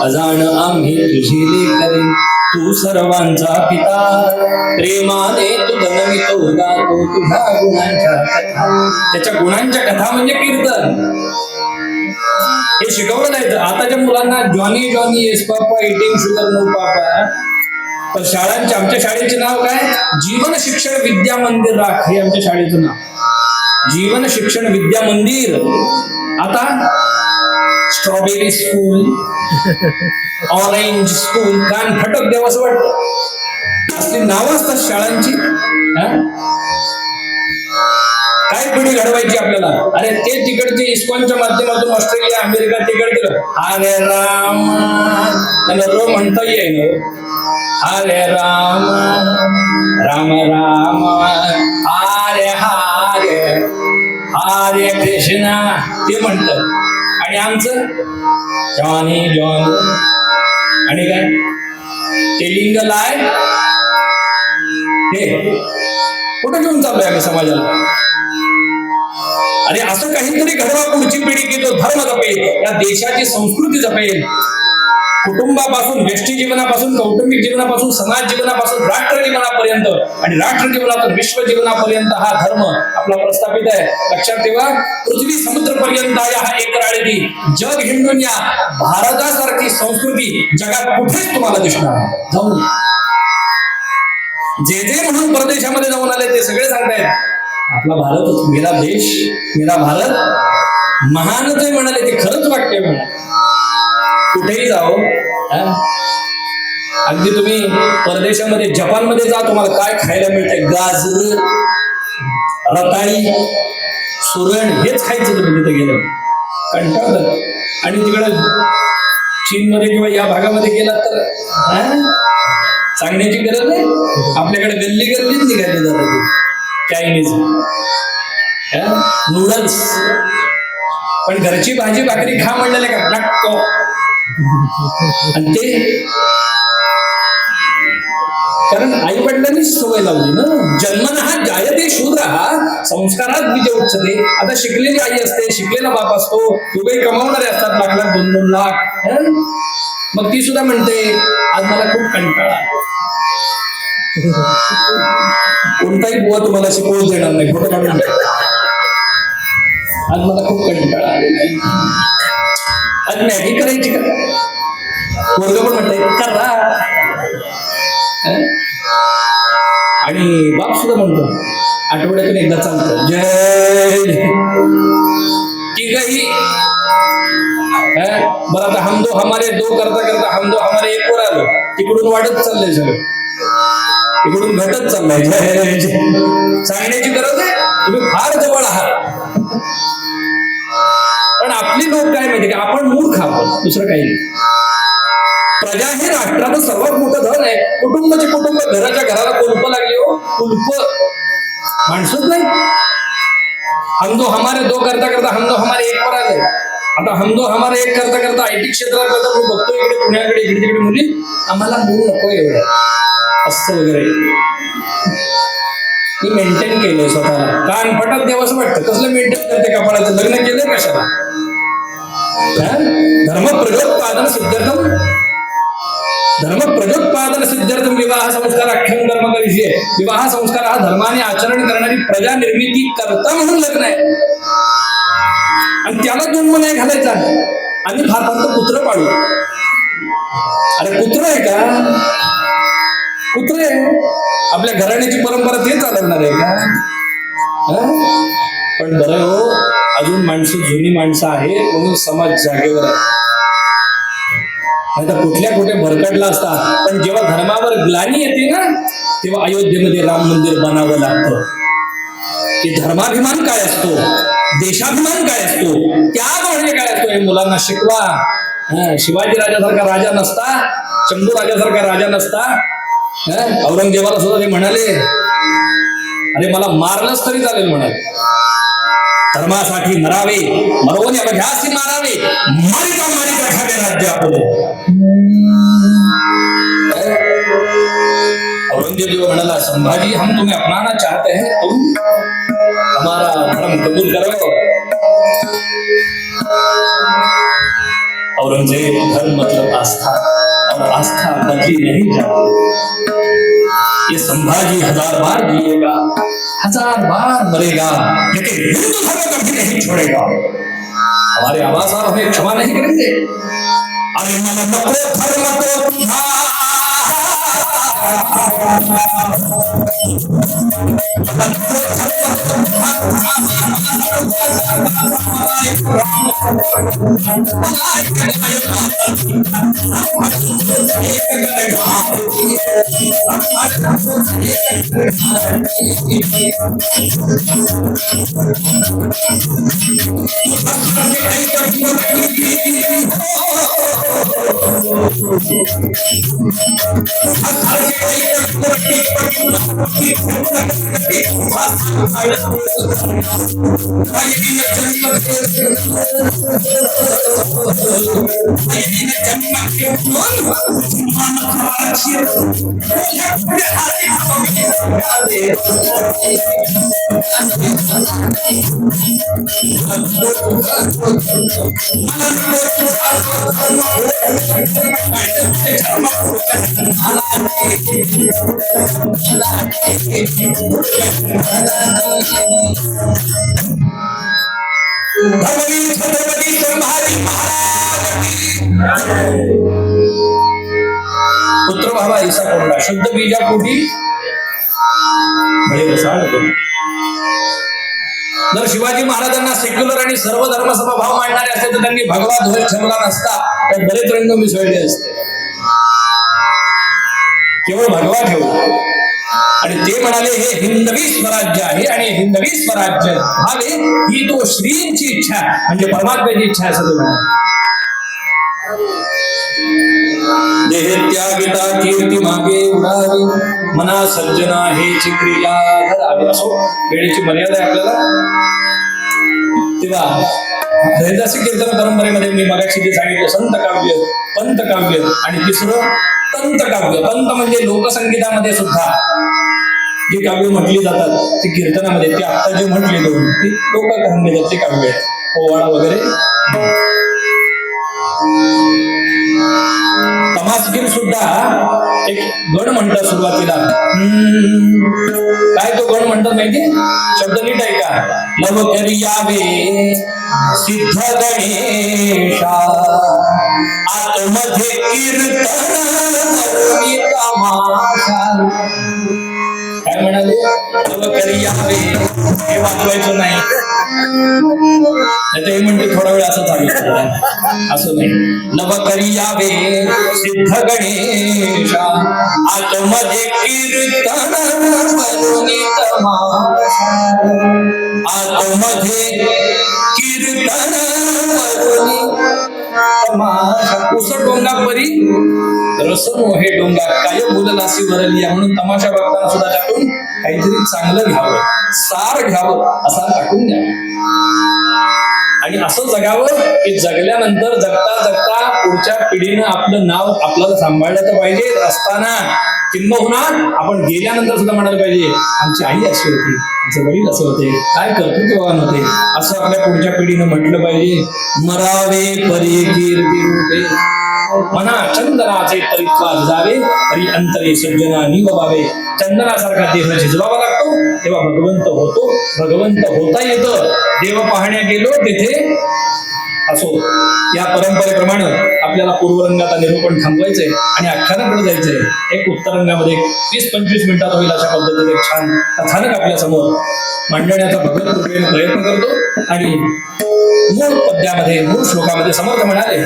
अजाण आम्ही तुझी लेकरे, तू सर्वांचा पिता, प्रेमाने तू बनवितो गातो तुझ्या गुणांच्या कथा. त्याच्या गुणांच्या कथा म्हणजे कीर्तन. हे शिकवलं जायचं. आताच्या मुलांना जॉनी जॉनी येस पापा, इटिंग शुगर नो पापा. तर शाळांचे, आमच्या शाळेचे नाव काय? जीवन शिक्षण विद्या मंदिर राख, हे आमच्या शाळेचं नाव. जीवन शिक्षण विद्या मंदिर. आता स्ट्रॉबेरी स्कूल, ऑरेंज स्कूल, कान फटक देव असं वाटतं. असली नावं असतात शाळांची. काय पिढी घडवायची आपल्याला? अरे ते तिकडचे इस्कॉनच्या माध्यमातून ऑस्ट्रेलिया अमेरिका तिकडे हरे राम, त्याला रो म्हणता येईल. हरे राम राम राम हरे हरे हरे कृष्णा ते म्हणतं. आणि आमचं जॉनी जॉन आणि काय ते लिंग लाय, हे कुठं घेऊन चाललोय आम्ही समाजाला? अरे असं काहीतरी घडवा, पुढची पिढी की तो धर्म जपेल, या देशाची संस्कृती जपेल. कुटुंबापासून, व्यष्टी जीवनापासून, कौटुंबिक जीवनापासून, समाज जीवनापासून, राष्ट्र जीवनापर्यंत आणि राष्ट्र जीवनातून विश्व जीवनापर्यंत हा धर्म आपला प्रस्थापित आहे. लक्षात ठेवा, पृथ्वी समुद्रपर्यंत आहे हा एक राळेदी. जग हिंडून या भारतासारखी संस्कृती जगात कुठेच तुम्हाला दिसणार जाऊन. जे जे म्हणून परदेशामध्ये जाऊन आले ते सगळे सांगतायत आपला भारत मेरा देश, मेरा भारत महानच आहे म्हणाले. ते खरंच वाक्य म्हणाले. कुठेही जाओ, अगदी तुम्ही परदेशामध्ये जपानमध्ये जा, तुम्हाला काय खायला मिळतंय? गाजर, रताळी, सुरण, हेच खायचं तुम्ही तिथे गेलं. कंटाळलं. आणि तिकडं चीनमध्ये किंवा या भागामध्ये गेलात तर सांगण्याची गरज नाही. आपल्याकडे गल्ली गल्लीच निघाले जातात चायनीज नूडल्स. पण घरची भाजी भाकरी खा म्हणलेले का नको. आणि ते कारण आई वडिलांनीच सवय लावली ना. जन्मनः जायते शूद्रः संस्कारात बीज उच्चते. आता शिकलेली आई असते, शिकलेला बाप असतो, दुबई कमावणारे असतात लाख लाख 2-2 लाख. मग ती सुद्धा म्हणते आज मला खूप कंटाळा. कोणताही बुवा तुम्हाला शिकवून देणार नाही, खोटं काढून. आज मला खूप कंटाळा आलेला आहे, आज मॅगी करायची का? पोरगं पण म्हणते करा. आणि बाप सुद्धा म्हणतो आठवड्यातून एकदा चालतं जय. तिघही बरं. आता हम दो हमारे दो करता करता हम दो हमारे एक वर आलो. तिकडून वाढत चाललंय सगळं, इकडून घटत चाललाय. सांगण्याची गरज आहे, तुम्ही फार जवळ आहात. पण आपली लोक काय माहिती का, आपण मूर्ख आहोत, दुसरं काही नाही. प्रजा हे राष्ट्राचं सर्वात मोठं धन आहे. कुटुंबाचे कुटुंब, घराच्या घराला कुलप लागली हो, कुलप माणसंच नाही. हम दो हमारे दो करता करता हम दो हमारे एक वर आले. आता हम दो हमारे एक करता करता आयटी क्षेत्रात बघतो इकडे पुण्याकडे इकडे तिकडे मुली आम्हाला मूल नको एवढं असं वगैरे. मी मेंटेन केलंय स्वतःला. कान फटक देव असं वाटतं. कसलं मेंटेन करते कपाळाचं? लग्न केलंय कशाला? धर्म प्रजोत्पादन सिद्धार्थम, धर्म प्रजोत्पादन सिद्धार्थम विवाह संस्कार अख्यम धर्म करिष्ये. विवाह संस्कार हा धर्माने आचरण करणारी प्रजा निर्मिती करता म्हणून लग्न आहे. आणि त्याला जन्म नाही घालायचा. आम्ही फार फार तर कुत्र पाळू. अरे कुत्र आहे का? कुत्रे आपल्या घराण्याची परंपरा ते चालवणार आहे का? पण बरं हो, अजून माणसं जुनी माणसं आहे म्हणून समाज जागेवर आहे. नाही तर कुठे भरकटला असता. पण जेव्हा धर्मावर ग्लानी येते ना, तेव्हा अयोध्येमध्ये राम मंदिर बनावं लागतं. की धर्माभिमान काय असतो, देशाभिमान काय असतो, त्याग म्हणजे काय असतो, हे मुलांना शिकवा. शिवाजी राजासारखा राजा नसता, शंभू राजासारखा राजा नसता. औरंगजेबाला सुद्धा ते म्हणाले, अरे मला मारलंच तरी चालेल म्हणाले, धर्मासाठी मरावे, मरवून अभ्यासी मारावे, मारिता मारिता खावे राज्य आपले. औरंगजेब जो म्हणाला, संभाजी हम तुम्हें अपनाना चाहते हैं, तुम हमारा धर्म कबूल करो. औरंगजेब, धर्म मतलब आस्था, और आस्था बदली नहीं जाती. ये संभाजी 1000 बार जिएगा, 1000 बार मरेगा, लेकिन हिंदू धर्म कभी नहीं छोड़ेगा. हमारे आवाज आप हमें क्षमा नहीं करेंगे. अरे मन नको धर्म तो तुझा, धर्मवीर छत्रपती संभाजी महाराज. पुत्र भावा ऐसा कोणता शुद्ध बीजा पोटी बळे रसाळ करू. जर शिवाजी महाराजांना सेक्युलर आणि सर्व धर्म समभाव मांडणारे असते तर त्यांनी भगवा ध्वज ठेवला नसता, तर बरेच रंग मिसळले असते. केवळ भगवा ठेवला आणि ते म्हणाले हे हिंदवी स्वराज्य आहे आणि हिंदवी स्वराज्य व्हावे ही तो श्रींची इच्छा म्हणजे परमात्म्याची इच्छा असं तो म्हणाला. देह त्यागिता कीर्ती मागे उडावी, मना सज्जना हेची क्रिया धरावी. असो वेळेची मर्यादा आहे आपल्याला. तेव्हा हरिदासी कीर्तन परंपरेमध्ये मी मगाशी जे सांगितलं संत काव्य, पंत काव्य आणि तिसरं तंत काव्य. तंत म्हणजे लोकसंगीतामध्ये सुद्धा जी काव्य म्हटली जातात ती कीर्तनामध्ये, ते आता जे म्हटले दोन ती लोकसंगीताची काव्य आहेत, पोवाडा वगैरे. तमासगीर सुद्धा एक गण म्हणतात सुरुवातीला. काय तो गण म्हणतात माहिती, शब्द नीट ऐका. लव करी यावे सिद्ध गणेशा, आतमध्ये कीर्तन तमाशा. काय म्हणाले, लव करी यावे, हे वाचवायचं नाही. हे म्हणते थोडा वेळ असं चालू, असं नाही. नव करी यावे सिद्ध गणेशा, आतमध्ये कीर्तन तमाशा, आतमध्ये कीर्तन तमाशा. उसट डोंगा परी रसनो हे डोंगा काय बोललासी वरलिया. म्हणून तमाशा बघताना सुद्धा टाकून काहीतरी चांगलं घ्यावं, सार घ्यावं असा टाकून द्या. आणि असं जगावं की जगल्यानंतर जगता जगता पुढच्या पिढीनं आपलं नाव आपल्याला सांभाळलं तर पाहिजे असताना, किंबहुना आपण गेल्यानंतर सुद्धा म्हणायला पाहिजे आमची आई अशी होती, आमचे वडील असे होते, काय कर्तृत्ववान होते, असं आपल्या पुढच्या पिढीनं म्हटलं पाहिजे. मरावे परी कीर्ती रूपे, मना चंदनाचे तरीत्वा जावे, तरी अंतरे सज्जना निववावे. चंदनासारखा देह शिजवावा लागतो तेव्हा भगवंत होतो. भगवंत होता येतं. देव पाहण्या गेलो तिथे असो. या परंपरेप्रमाणे आपल्याला पूर्वरंगाचा निरूपण थांबवायचंय आणि आख्यानाकडे जायचंय. एक उत्तरंगामध्ये 20-25 मिनिटात होईल अशा पद्धतीने एक छान कथानक आपल्या समोर मांडण्याचा भगवत कृपेने प्रयत्न करतो. आणि मूळ पद्यामध्ये, मूळ श्लोकामध्ये समर्थ म्हणाले,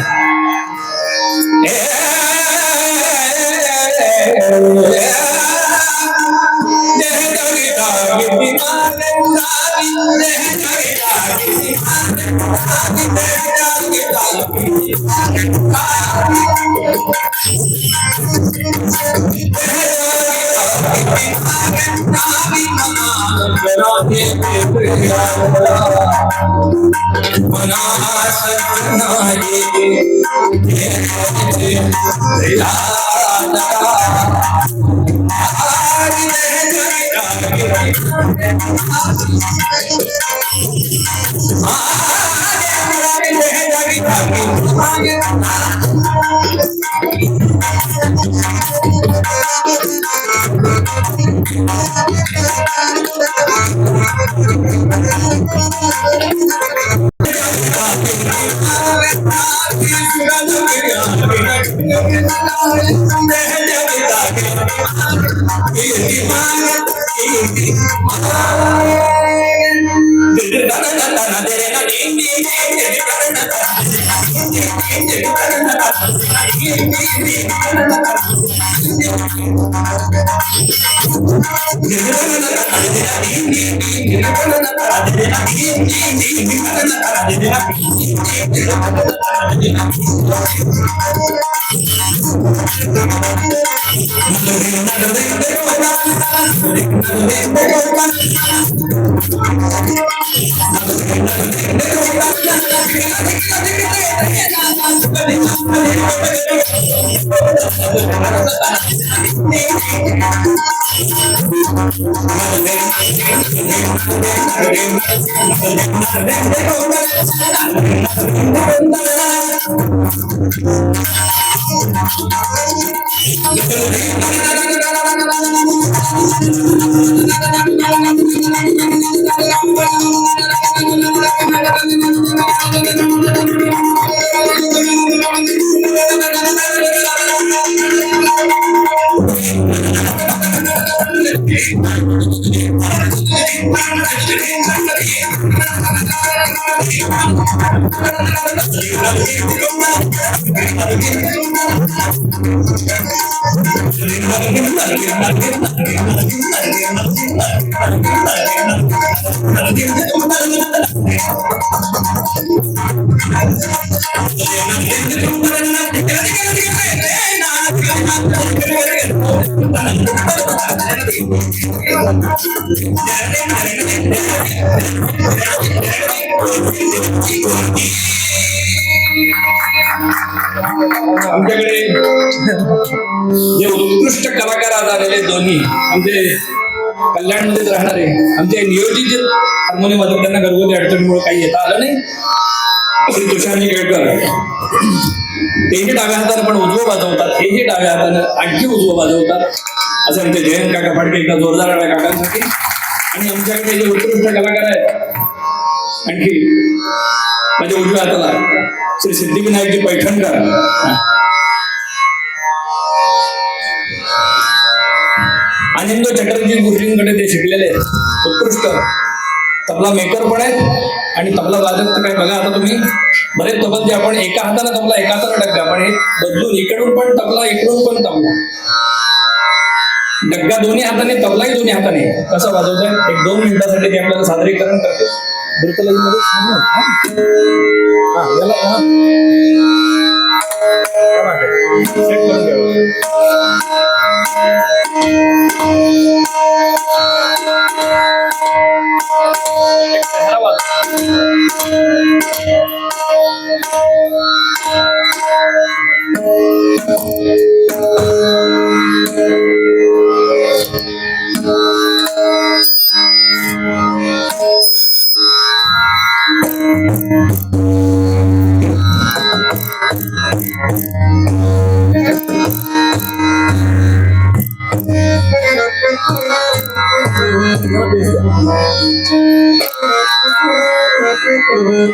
आमच्याकडे जे उत्कृष्ट कलाकार आज आलेले दोन्ही आमचे कल्याणमध्येच राहणारे आमचे नियोजित जे हार्मोनियम वाजवतात त्यांना घरगुती अडचणीमुळे काही येता आलं नाही. श्री तुषारजी केळकर तेही डाव्या हाताने पण उजवं वाजवतात, हेही डाव्या हाताने आणखी उजवं वाजवतात. असं आमचे जयंत काका फडके एकदा जोरदार डाव्या काकांसाठी. आणि आमच्याकडे जे उत्कृष्ट कलाकार आहेत आणखी माझ्या उजव्या हाताला श्री सिद्धिविनायकजी पैठणकर, आनंद चटर्जी गुरुजींकडे ते शिकलेले आहेत, उत्कृष्ट तबला मेकर पण आहेत. आणि तबला वाजत तर काय बघा, आता तुम्ही बरेच तबल जे आपण एका हाताने तबला एका हाताने डग्गा, पण हे बदलून इकडून पण तबला इकडून पण तबला, डग्गा दोन्ही हाताने तबलाही दोन्ही हाताने कसं वाजवतंय. एक 2 मिनिटासाठी ते आपल्याला सादरीकरण करते. द्रुतलयीमध्ये सेट करून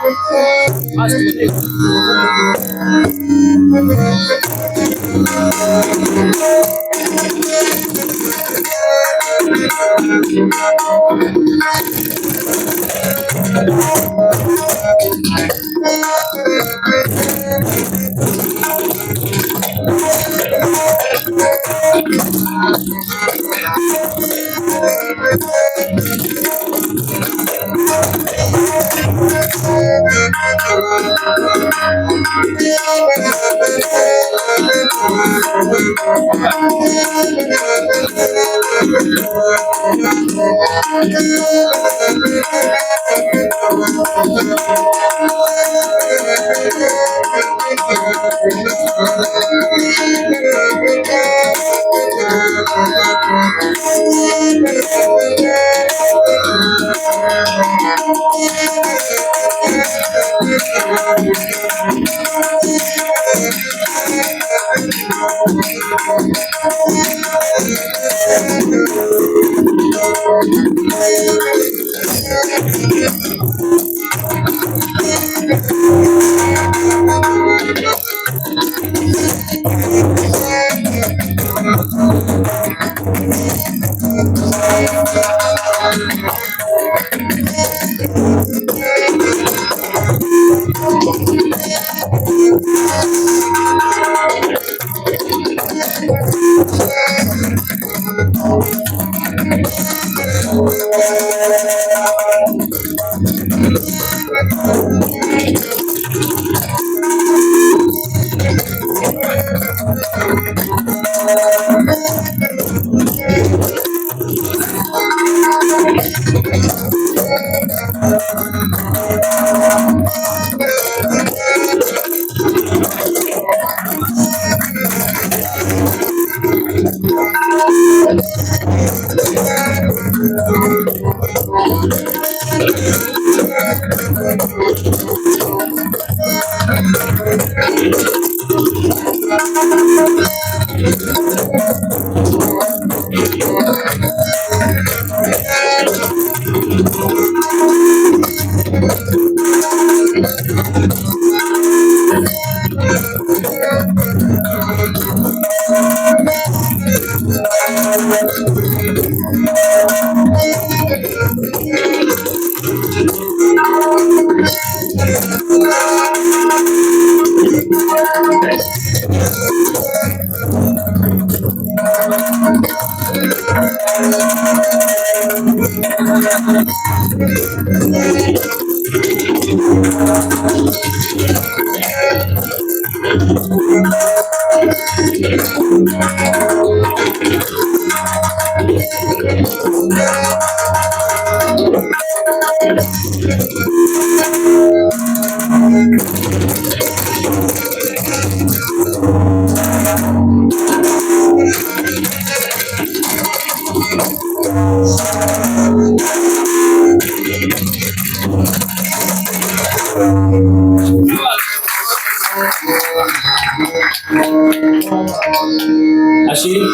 अशी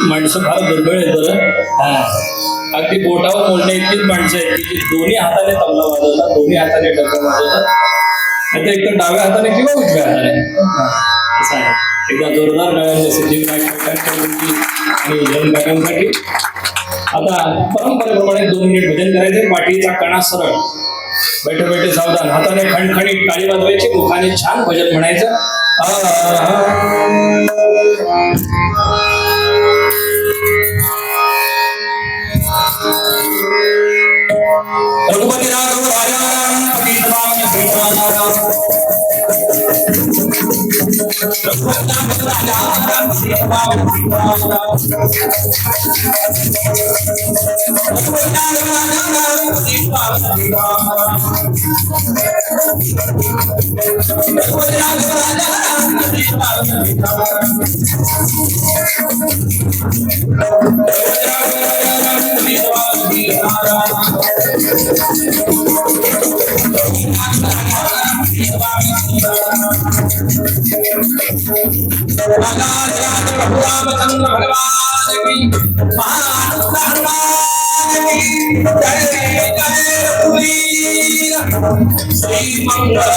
माणसं फार दुर्मिळ आहेत बरं. अगदी बोटावर मोडण्या इतकीच माणसं आहेत की दोन्ही हाताने तबला वाजवतात, दोन्ही हाताने डबा वाजवतात, नाही तर एकतर डाव्या हाताने किंवा उजव्या हाताने. असं आहे. एकदा जोरदार गाण्याचे सिद्धी आणि जैन गाण्यांसाठी आता परंपरेप्रमाणे 2 मिनिट भजन करायचे. पाठीचा कणा सरळ, बैठे बैठे सावधान, हाताने खणखणीत टाळी वाजवायची, मुखाने छान भजन म्हणायचं. रघुपती राघव राजाराम पतित पावन भीमानाराम. रघुपती राजाराम पतित पावन भीमानाराम. रघुपती राजाराम पतित पावन भीमानाराम. रघुपती राजाराम पतित पावन भीमानाराम. रामचंद्र भगवान की महान श्री मंगल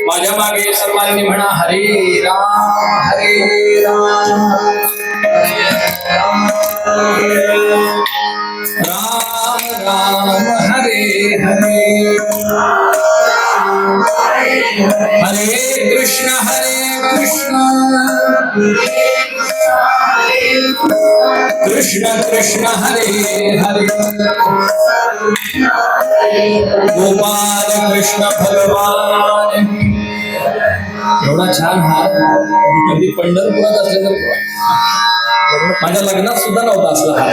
माझ्या मागे सर्वांनी म्हणा हरे राम हरे राम राम राम हरे हरे हरे कृष्ण कृष्ण कृष्ण हरे हरे गोपाल कृष्ण भगवान एवढा छान हा कधी पंढरपुरात असले तर माझ्या लग्नात सुद्धा नव्हता असला हा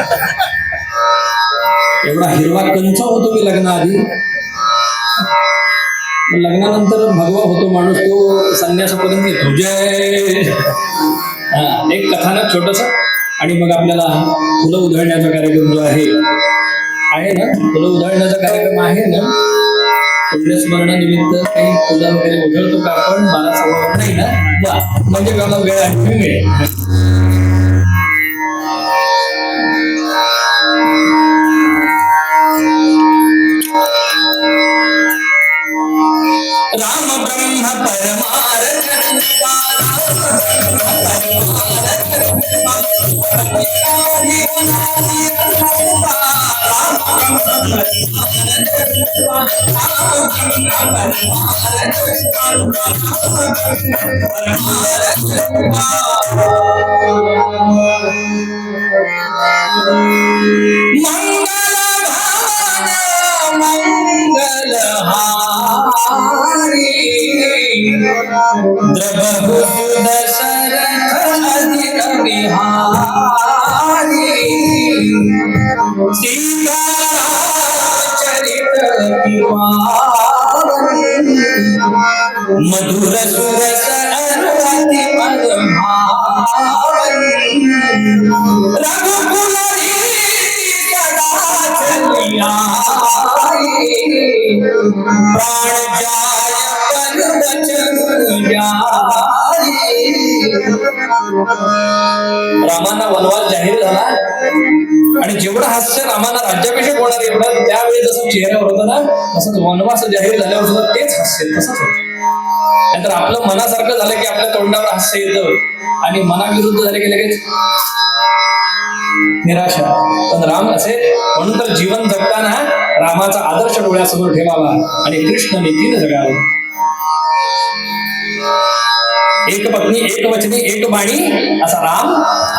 एवढा हिरवा कंच होतो मी लग्नाआधी लग्नानंतर भगवा होतो माणूस तो संन्यासापर्यंत येतो जय एक कथानक छोटस आणि मग आपल्याला फुलं उधळण्याचा कार्यक्रम जो आहे ना फुलं उधळण्याचा कार्यक्रम आहे ना पुण्यस्मरणानिमित्त काही फुलं वगैरे उधळतो का आपण 12-15 नाही ना म्हणजे मला वेळ आणखी मिळेल राम ब्रह्म परमार्थ द्रवहुद शरथ अजिर बिहारी सीता चरित मधुर सुरस अनुरति पद भारी रघुकुलरी सदा चलिया प्राण जाय पर वचन रामांना वनवास जाहीर झाला आणि जेवढं हास्य रामांना राज्याभिषेक होणार एवढं त्यावेळी जसं चेहऱ्यावर होतं ना तसंच वनवास जाहीर झाल्यावर सुद्धा तेच हास्य तसंच होतं नंतर आपलं मनासारखं झालं की आपल्या तोंडावर हास्य येतं आणि मनाविरुद्ध झाले की लगेच निराशा पण राम असे म्हणून तर जीवन जगताना रामाचा आदर्श डोळ्यासमोर ठेवावा आणि कृष्ण नीतीने जगावे एक पत्नी एक वचनी एक बाणी असा राम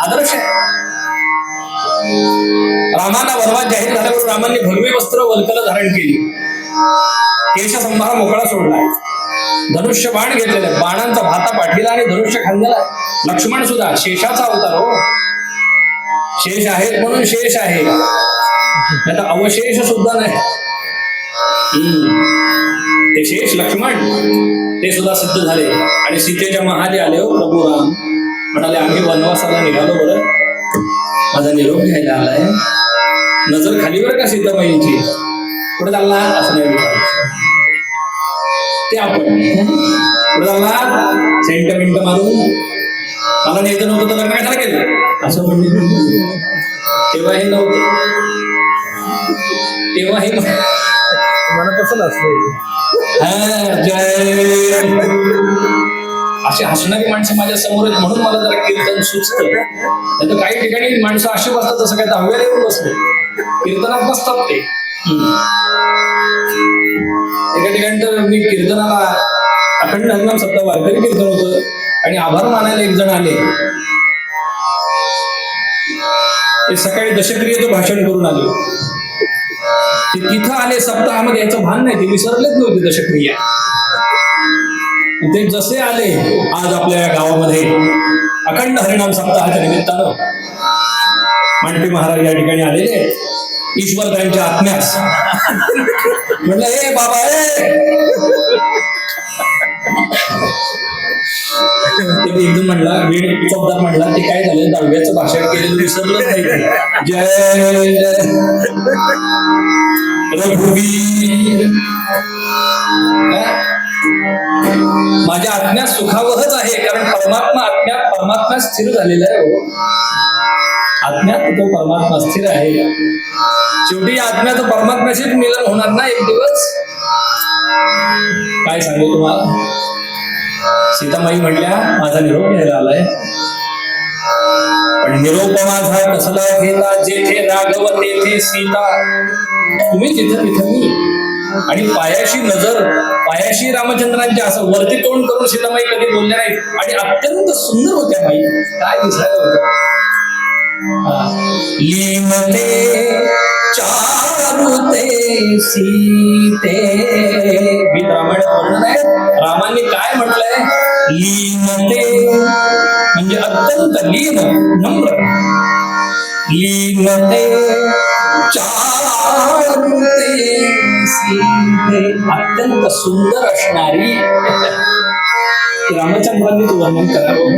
आदर्श आहे रामांना वनवास जाहीर झाल्यावर रामांनी भगवे वस्त्र वल्कल धारण केली केशसंभार मोकळा सोडलाय धनुष्य बाण घेतलेला बाणांचा भाता पाठीला आणि धनुष्य खांद्याला लक्ष्मण सुद्धा शेषाचा अवतार हो शेष आहेत म्हणून शेष आहे नाही तर अवशेष सुद्धा नाही ते शेष लक्ष्मण ते सुद्धा सिद्ध झाले आणि सीतेच्या महाली आले हो प्रभू राम म्हणाले आम्ही वनवासाला निघालो बरं माझा निरोप घ्यायला आलाय नजर खाली बरं का सीताबाईंची पुढे चालला असं नाही विचारायचं ते आपण पुढे चालला सेंटमेंट मारून मला न्यायचं नव्हतं तर लग्न कशाला केलं असं म्हणले तेव्हाही नव्हतं तेव्हाही
मला कसं नसतं
जय अशी हसणारी माणसं माझ्या समोर आहेत म्हणून मला जरा कीर्तन सुचतं नाही तर काही ठिकाणी माणसं अशी बसतात तसं काय दहाव्याला येऊन बसले कीर्तनात बसतात ते एका ठिकाणी तर मी कीर्तनाला अखंड हरिनाम सप्ताह वारकरी कीर्तन होतं आणि आभार मानायला एक जण आले ते सकाळी दशक्रियेचं भाषण करून आले ते तिथं आले सप्ताहामध्ये याचं भान नाही ते विसरलेच नव्हते दशक्रिया ते जसे आले आज आपल्या या गावामध्ये अखंड हरिनाम सप्ताहाच्या निमित्तानं मांडपे महाराज या ठिकाणी आलेले ईश्वर त्यांच्या आत्म्यास म्हटलं हे बाबा एकदम म्हणला वेळ चौदार म्हणला ते काय झालं दहाव्याचं भाषण केलेलं विसरलंच नाही जय रघुवीर माझ्या आत्म्यात सुखावहच आहे, कारण परमात्मा आत्म्यात परमात्मा स्थिर झालेला आहे हो. आत्म्यात तो परमात्मा स्थिर आहे. शेवटी आत्म्याचं परमात्म्याशीच मिलन होणार ना एक दिवस. काय सांगू तुम्हाला, सीतामाई म्हणल्या माझा निरोप घ्यायला आलाय, पण निरोप माझा कसला घेता, जेथे राघव तेथे सीता. तुम्ही जिथं तिथं मी, आणि पायाशी नजर, पायाशी रामचंद्रांच्या, असं वरती तोंड करून सीतामाई कधी बोलल्या नाहीत. आणि अत्यंत सुंदर होत्या बाई, काय दिसायला होतं. लीनते चारुते सीते, गीत रामायणात वर्णन आहे. रामांनी काय म्हटलंय, लीनते म्हणजे अत्यंत लीन, नम्र. लीनते चारुते सीते, अत्यंत सुंदर असणारी रामचंद्रांनी तू वर्णन करावं.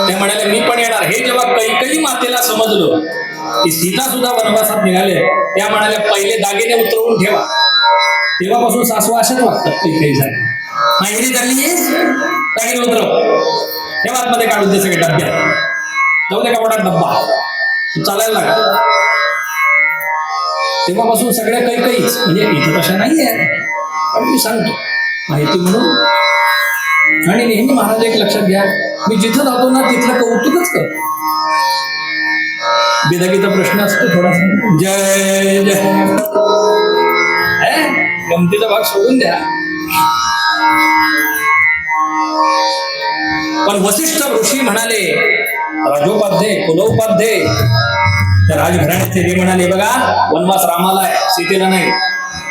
ते म्हणाले मी पण येणार. हे जेव्हा कैकेयी मातेला समजलं की सीता सुद्धा वनवासात निघाले, त्या म्हणाल्या पहिले दागिने उतरवून ठेवा. तेव्हापासून सासू अशाच वागतात कैकेयीसाठी. माहिती झाली, दागिने उतरव, ठेवा आतमध्ये, काढून दे सगळे डब्यात, जाऊ दे कपडात डब्बा, चालायला लागला. तेव्हापासून सगळ्या कैकेयीच, म्हणजे इथं कशा नाहीये, पण मी सांगतो माहिती म्हणून. आणि नेहमी महाराज एक लक्षात घ्या, मी जिथं जातो ना तिथलं कौतुकच करतो. बिदागीचा प्रश्न असतो थोडासा, जय जय, गमतीचा भाग सोडून द्या. पण वसिष्ठ ऋषी म्हणाले, राजोपाध्ये कुलोपाध्ये, त्या राजघराण्याचे ते म्हणाले बघा वनवास रामाला आहे, सीतेला नाही.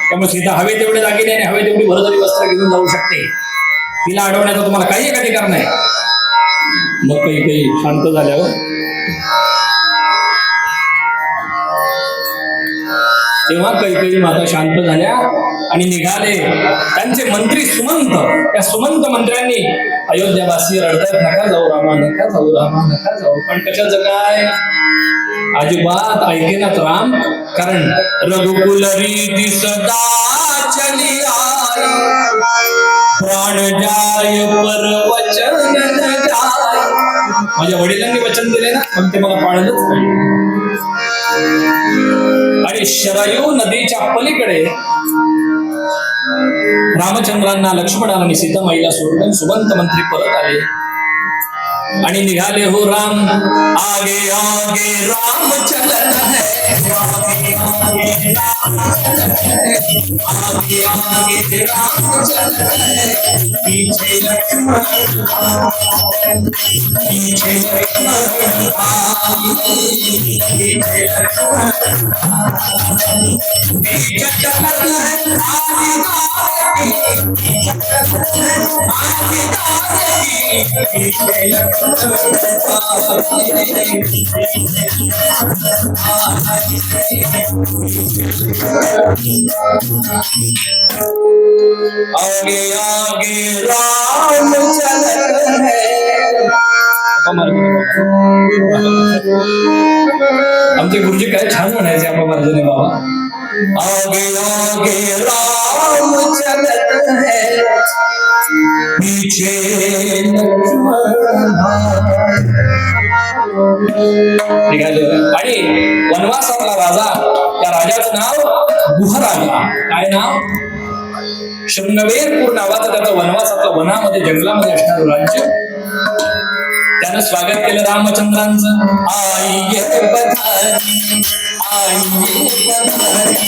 त्यामुळे सीता हवे तेवढे दागिने आणि हवे तेवढी भरभरी वस्त्र घेऊन जाऊ शकते. तिला अडवण्याचा तुम्हाला काही अधिकार नाही. मग काही शांत झाल्यावर तेव्हा कैकेयी माता शांत झाल्या आणि निघाले. त्यांचे मंत्री सुमंत, त्या सुमंत मंत्र्यांनी, अयोध्यावासी रडतात नका जाऊ रामा, नका जाऊ रामा, नका जाऊ. पण कशाचं काय, अजिबात ऐकेनात राम. कारण रघुकुल रीती सदा चली आई, प्राण जाय पर वचन न जाय. माझ्या वडिलांनी वचन दिले ना, मग ते मला पाळलंच पाहिजे. आणि शरयू नदीच्या पलीकडे रामचंद्रांना, लक्ष्मणाला आणि सीतामाईला सोडून सुमंत मंत्री परत आले आणि निघाले. हो राम आगे आगे राम चलन है, आगे आगे राम चलन है, आगे आगे राम चलन है, पीछे लक्ष्मण पीछे लक्ष्मण पीछे लक्ष्मण पीछे चलन है, पीछे आगे आगे राम चलन है. आमचे गुरुजी काय छान म्हणायचे आपा मार्जने बाबा. आगे आगे राम चलत है, पीछे निघाले. आणि वनवासातला राजा, त्या राजाचं नाव गुहराजा. काय नाव, शृंगवेरपूर नावाचं त्याचं वनवासातलं, वनामध्ये जंगलामध्ये असणारं राज्य. त्यानं स्वागत केलं रामचंद्रांचं. आई पधारी, आई पधारी,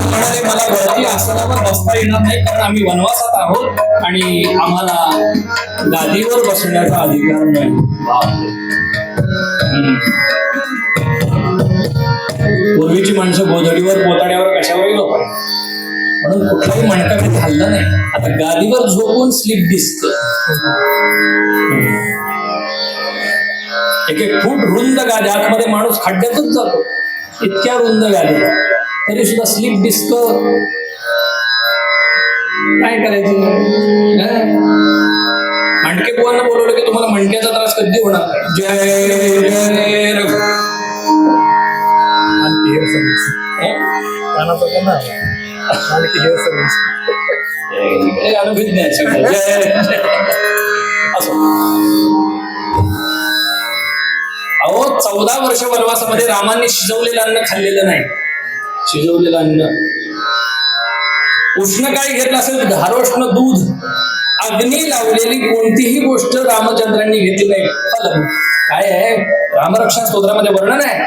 म्हणाले मला वरती आसनावर बसता येणार नाही, कारण आम्ही वनवासात आहोत आणि आम्हाला गादीवर बसण्याचा अधिकार नाही. पूर्वीची माणसं गोधडीवर, पोताड्यावर, कशावरही झोप, म्हणून कुठलाही मणका तिथे हल्ला नाही. आता गादीवर झोपून स्लीप डिस्क, एक एक फूट रुंद गादी, आतमध्ये माणूस खड्ड्यातच जातो, इतक्या रुंद गादी, तरी सुद्धा स्लीप डिस्क. काय करायचं? मणके बुवांना बोलवलं की तुम्हाला मणक्याचा त्रास कधी होणार? जय जय रघु. अनुभूत नाही सगळं. जय असो. अहो 14 वर्ष वनवासामध्ये रामांनी शिजवलेलं अन्न खाल्लेलं नाही. शिजवलेलं अन्न उष्ण काय घेतलं असेल, धारोष्ण दूध, अग्नी लावलेली कोणतीही गोष्ट रामचंद्रांनी घेतली नाही. फल काय आहे? रामरक्षा स्तोत्रामध्ये वर्णन आहे.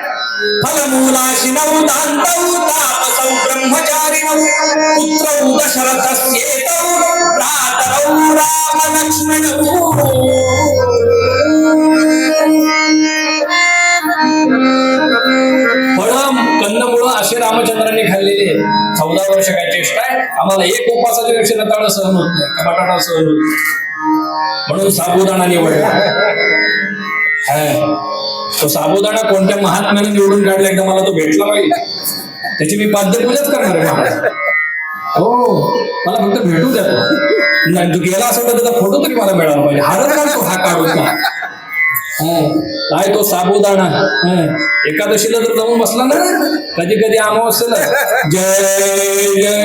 फलमूलाशिनौ दान्तौ तापसौ ब्रह्मचारिणौ पुत्रौ दशरथस्येतौ भ्रातरौ रामलक्ष्मणौ. फळं कंदमुळं असे रामचंद्रांनी खाल्लेले. 14 वर्ष काय चेष्टा आहे? आम्हाला एक उपासाच्या पेक्षा रताळं सहन होत नाही, बटाटा सहन होत नाही, म्हणून साबुदाणा निवडला. तो साबुदाणा कोणत्या महात्म्याने निवडून काढला एकदा मला तो भेटला पाहिजे. त्याची मी पाद्यपूजाच करणार आहे. हो, मला फक्त भेटू द्या. नाही तू गेला असेल तर त्याचा फोटो तरी मला मिळाला पाहिजे. हारच काढतो हा काढून काय तो साबुदाणा. एकादशीला जर जाऊन बसला ना, कधी कधी अमावस्येला जय जय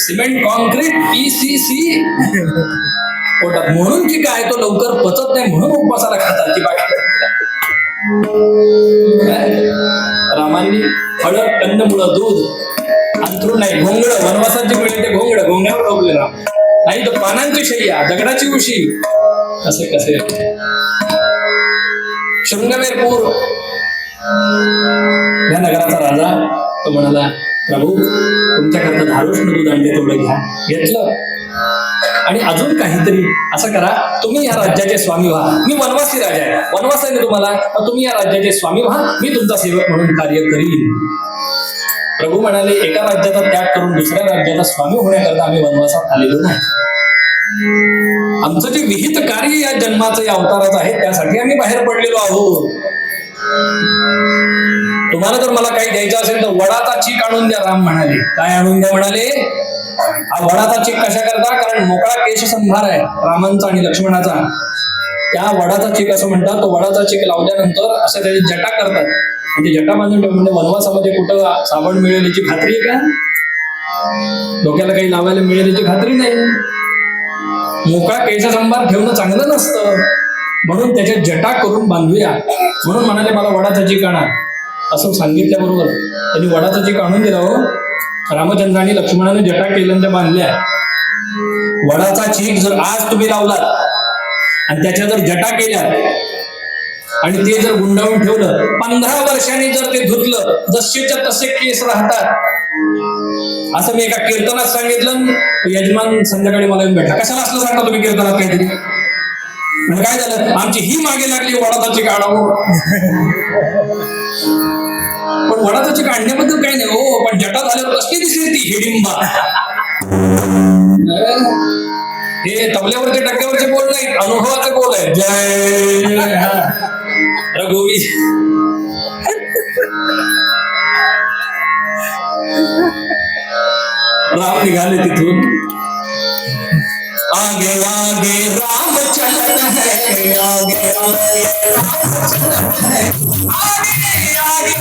सिमेंट कॉन्क्रीट PCC पोटात. म्हणून की काय तो लवकर पचत नाही म्हणून उपवासाला खातात की बाकी. रामांनी फळं, कंदमुळं, दूध, अंथरूण नाही, घोंगड वनवासात जे मिळेल ते घोंगड्यावर रोवले राम. नाही तर पानांची शय्या, दगडाची उशी. कसे कसे शृंगवेरपूर या नगराचा राजा तो म्हणाला, प्रभू तुमच्याकरता धारोष्ण दूध आणले तेवढं घ्या. घेतलं. आणि अजून काहीतरी असं करा, तुम्ही या राज्याचे स्वामी व्हा. मी वनवासी राजा आहे, वनवास आहे तुम्हाला, तुम्ही या राज्याचे स्वामी व्हा, मी तुमचा सेवक म्हणून कार्य करीन. प्रभू म्हणाले, एका राज्याचा त्याग करून दुसऱ्या राज्याला स्वामी होण्याकरता आम्ही वनवासात आलेलो नाही. आमचं जे विहित कार्य या जन्माचं, या अवताराचं आहे, त्यासाठी आम्ही बाहेर पडलेलो आहोत. तुम्हाला जर मला काही द्यायचं असेल तर वडाचा चीक आणून द्या. राम म्हणाले. काय आणून द्या म्हणाले? हा वडाचा चीक कशा करता? कारण मोकळा केश संभार आहे रामांचा आणि लक्ष्मणाचा. त्या वडाचा चीक असं म्हणतात. तो वडाचा चीक लावल्यानंतर असं त्याची जटा करतात. म्हणजे जटा बांधून ठेवून, म्हणजे वनवासामध्ये कुठं साबण मिळेल याची खात्री आहे का? डोक्याला काही लावायला मिळेल याची खात्री नाही. मोकळा केश संभार ठेवणं चांगलं नसतं, म्हणून त्याच्या जटा करून बांधूया. म्हणून म्हणाले, मला वडाचा चीक आणा. असं सांगितल्याबरोबर त्यांनी वडाचा चीक आणून दिला. हो, रामचंद्राने लक्ष्मणाने जटा केल्याच्या बांधल्या. वडाचा चीक जर आज तुम्ही लावलात आणि त्याच्या जर जटा केल्या आणि ते जर गुंडाळून ठेवलं, 15 वर्षांनी जर ते धुतलं, जसेच्या तसे केस राहतात. असं मी एका कीर्तनात सांगितलं. यजमान संध्याकाळी मला येऊन भेटला. कशाला असलं सांगता तुम्ही कीर्तनात काहीतरी? म्हणजे काय झालं? आमची ही मागे लागली वडाचा चीक आणावं. पण वडाचा चीक आणण्याबद्दल काही नाही हो, पण जटा झाल्यावर कसली दिसली ती हिडिंबा. हे तबल्यावरचे टक्क्यावरचे बोल नाही, अनुभवाचे बोल आहे. जय रघुवीर. राम निघाले तिथून. आगे आगे राम चलत है, आगे आगे राम चलत है, आगे आगे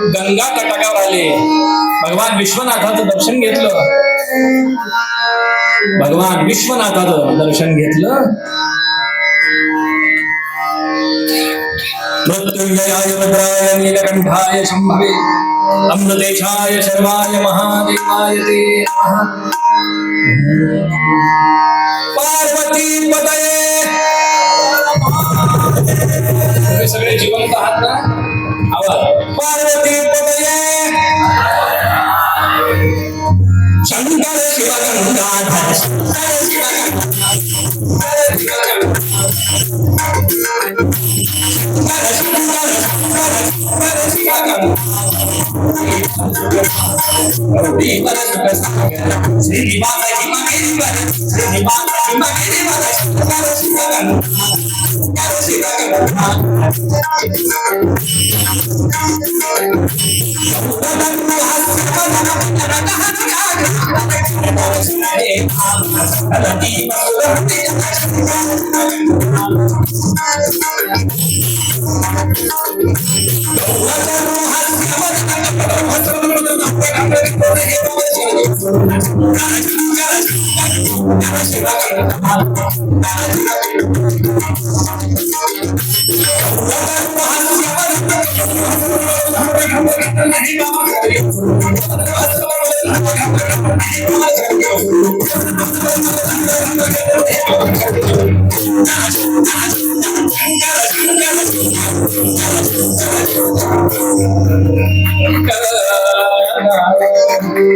गंगा तटाकावर आले. भगवान विश्वनाथाचं दर्शन घेतलं. भगवान विश्वनाथाचं दर्शन घेतलं. मृत्युंजयाय भद्राय नीलकंठाय शंभवे अमृतेशाय शर्वाय महादेवाय ते नमः. पार्वती पतये. तुम्ही सगळे जिवंत आहात ना? आवाज. पार्वती पतये. शंकर शिव गंगाधर, शंकर शिव गंगाधर, शंकर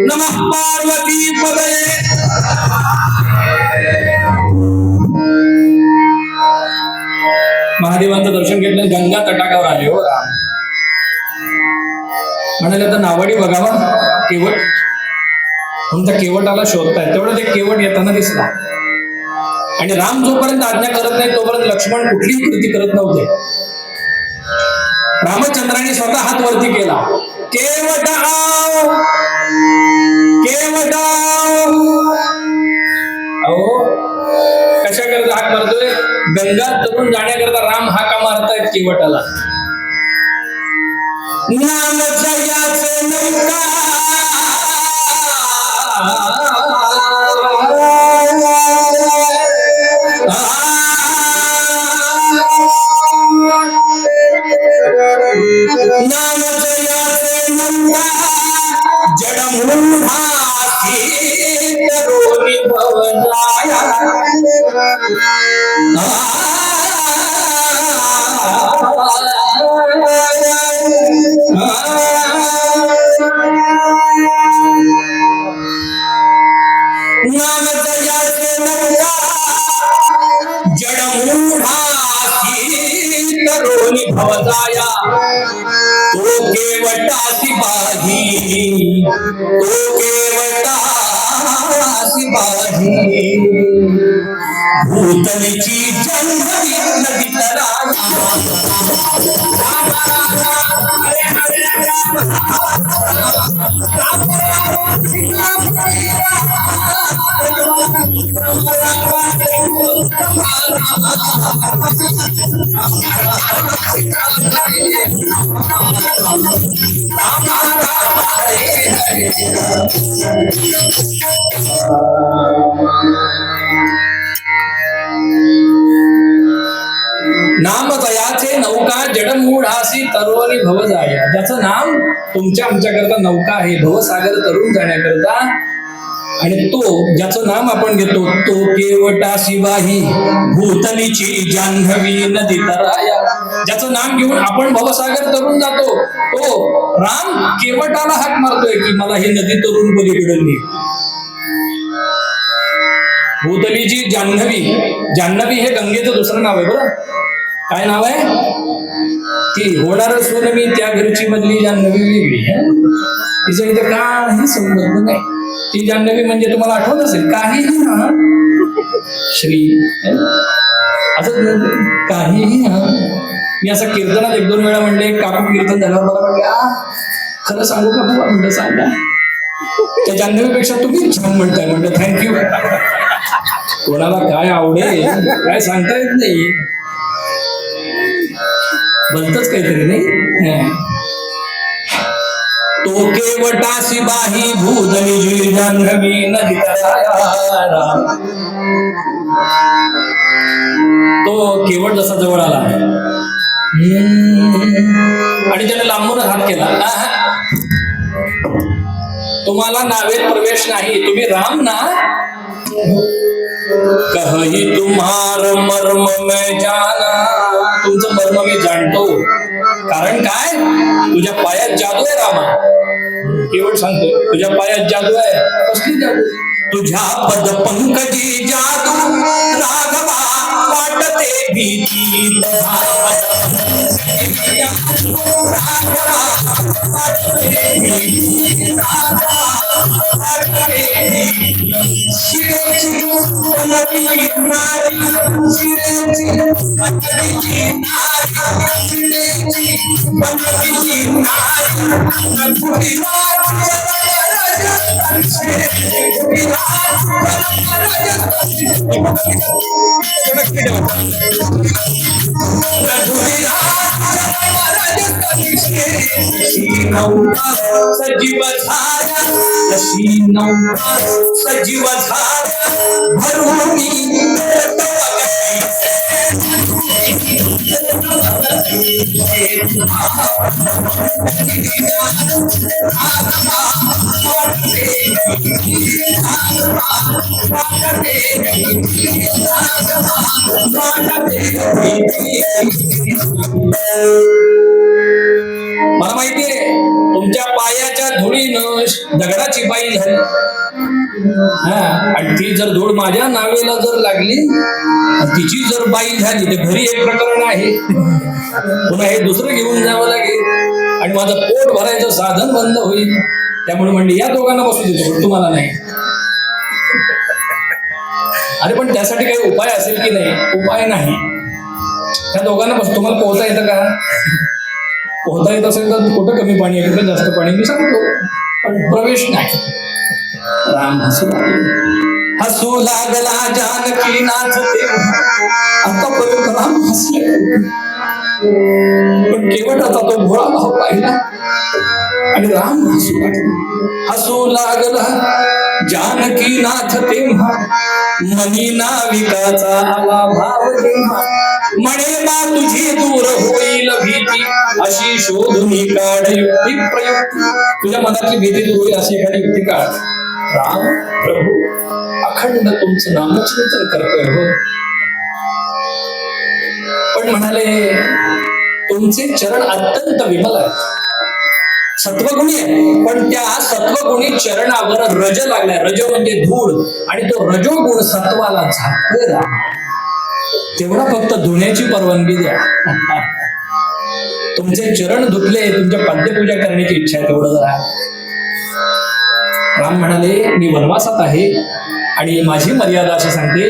नमः पार्वती पदये महादेवांचं दर्शन घेतलं गंगा तटाकावर आले हो राम. म्हणाले आता नावाडी बघावा केवट. तुमचा केवटाला शोधताय तेवढं ते केवट येताना दिसला. आणि राम जोपर्यंत आज्ञा करत नाही तोपर्यंत लक्ष्मण कुठलीही कृती करत नव्हते. रामचंद्राने स्वतः हात वरती केला. केवट आव, केवट आव. अहो कशा करता हाक मारतोय? गंगा तरुण जाण्याकरता राम हाका मारतायत केवटाला. नाम जयाचे नौका नाम जयाचे नौका जडमूढासी तरुणी भवजाया. नाम जयाचे नौका जडमूढासी तरुणी भवजाया. तो केवटासी बाधी, तो केवटासी बाधी. भूतलीची जन्मवी नदी तराया. नाम जयाचे नौका जडमूढासी तरुणी भवजाया. ज्याचं नाम तुमच्या आमच्याकरता नौका आहे भवसागर तरुण जाण्याकरता. आणि तो ज्याचं नाम आपण घेतो तो केवटासी बाही भूतलीची जान्हवी नदी तराया. ज्याचं नाम घेऊन आपण भवसागर तरुण जातो तो राम केवटाला हाक मारतोय की मला ही नदी तरुण पलीकडे ने. भूतलीची जान्हवी, जान्हवी हे गंगेचं दुसरं नाव आहे बरं. काय नाव आहे? ती होणार सून मी त्या घरची मधली जान्हवी वेगळी. तिच्या इथे काही संबंध नाही. ती जान्हवी म्हणजे तुम्हाला आठवत असेल काहीही ना श्री असं काहीही ना. मी असं कीर्तनात 1-2 वेळा म्हणले. काकू कीर्तन झाल्यावर मला म्हणले खरं सांगू का बाबा? म्हणलं सांगा. त्या जान्हवीपेक्षा तुम्ही छान म्हणताय. म्हणलं थँक्यू. कोणाला काय आवडेल काय सांगता येत नाही. बनतच काहीतरी नाही. तो केवटासी बाही भूतली जान्हवी नदी तराया. तो केवट जसा जवळ आला आणि त्याने लांबून हात केला. तुम्हाला नावेत प्रवेश नाही. तुम्ही राम ना. कही तुम्हार मर्म मैं जाना. तुमचं मर्म मी जाणतो. कारण काय? तुझ्या पायात जादू आहे रामा. केवळ सांगतो तुझ्या पायात जादू आहे. कसली जादू? तुझ्या पद पंकजी जादू राघवा वाटते भीती. सजीव झाला तशी नौका सजीव झाला भरून मला माहितीये तुमच्या पायाच्या धुळीनं दगडाची बाई झाली आणि ती जर धूळ माझ्या नावेला जर लागली तिची जर बाई झाली तर घरी एक प्रकरण आहे पुन्हा हे दुसरं घेऊन जावं लागेल आणि माझं पोट भरायचं साधन बंद होईल. त्यामुळे म्हणले या दोघांना बसू देतो पण तुम्हाला नाही. अरे पण त्यासाठी काही उपाय असेल की नाही? उपाय नाही. त्या दोघांना बस तुम्हाला पोहता येतं का? पोहता येत असेल तर कुठं कमी पाणी आहे कुठं जास्त पाणी मी सांगतो पण प्रवेश नाही. राम हसू लागला जानकी नाथ आतापर्यंत राम हसले पण केवळ आता तो भोळा भाव पाहिला आणि राम हसू लागला जानकी नाथ तेव्हा मनी नाविकाचा आला भाव तेव्हा म्हणे मा तुझी दूर होईल भीती अशी शोधून काढ युक्ती प्रयुक्ती. तुझ्या मनातली भीती दूर होईल अशी एखादी युक्ती काढ. राम प्रभू अखंड तुमचं नामचिंतन करतोय हो पण म्हणाले तुमचे चरण अत्यंत विमल आहेत सत्वगुणी आहे पण त्या सत्वगुणी चरणावर रज लागलाय. रज म्हणजे धूळ आणि तो रजोगुण सत्वाला झाकतोय. तेवढा फक्त धुण्याची परवानगी द्या. तुमचे चरण धुतले तुमच्या पाद्यपूजा करण्याची इच्छा आहे तेवढं जरा. राम म्हणाले मी वनवासात आहे आणि माझी मर्यादा अशी सांगते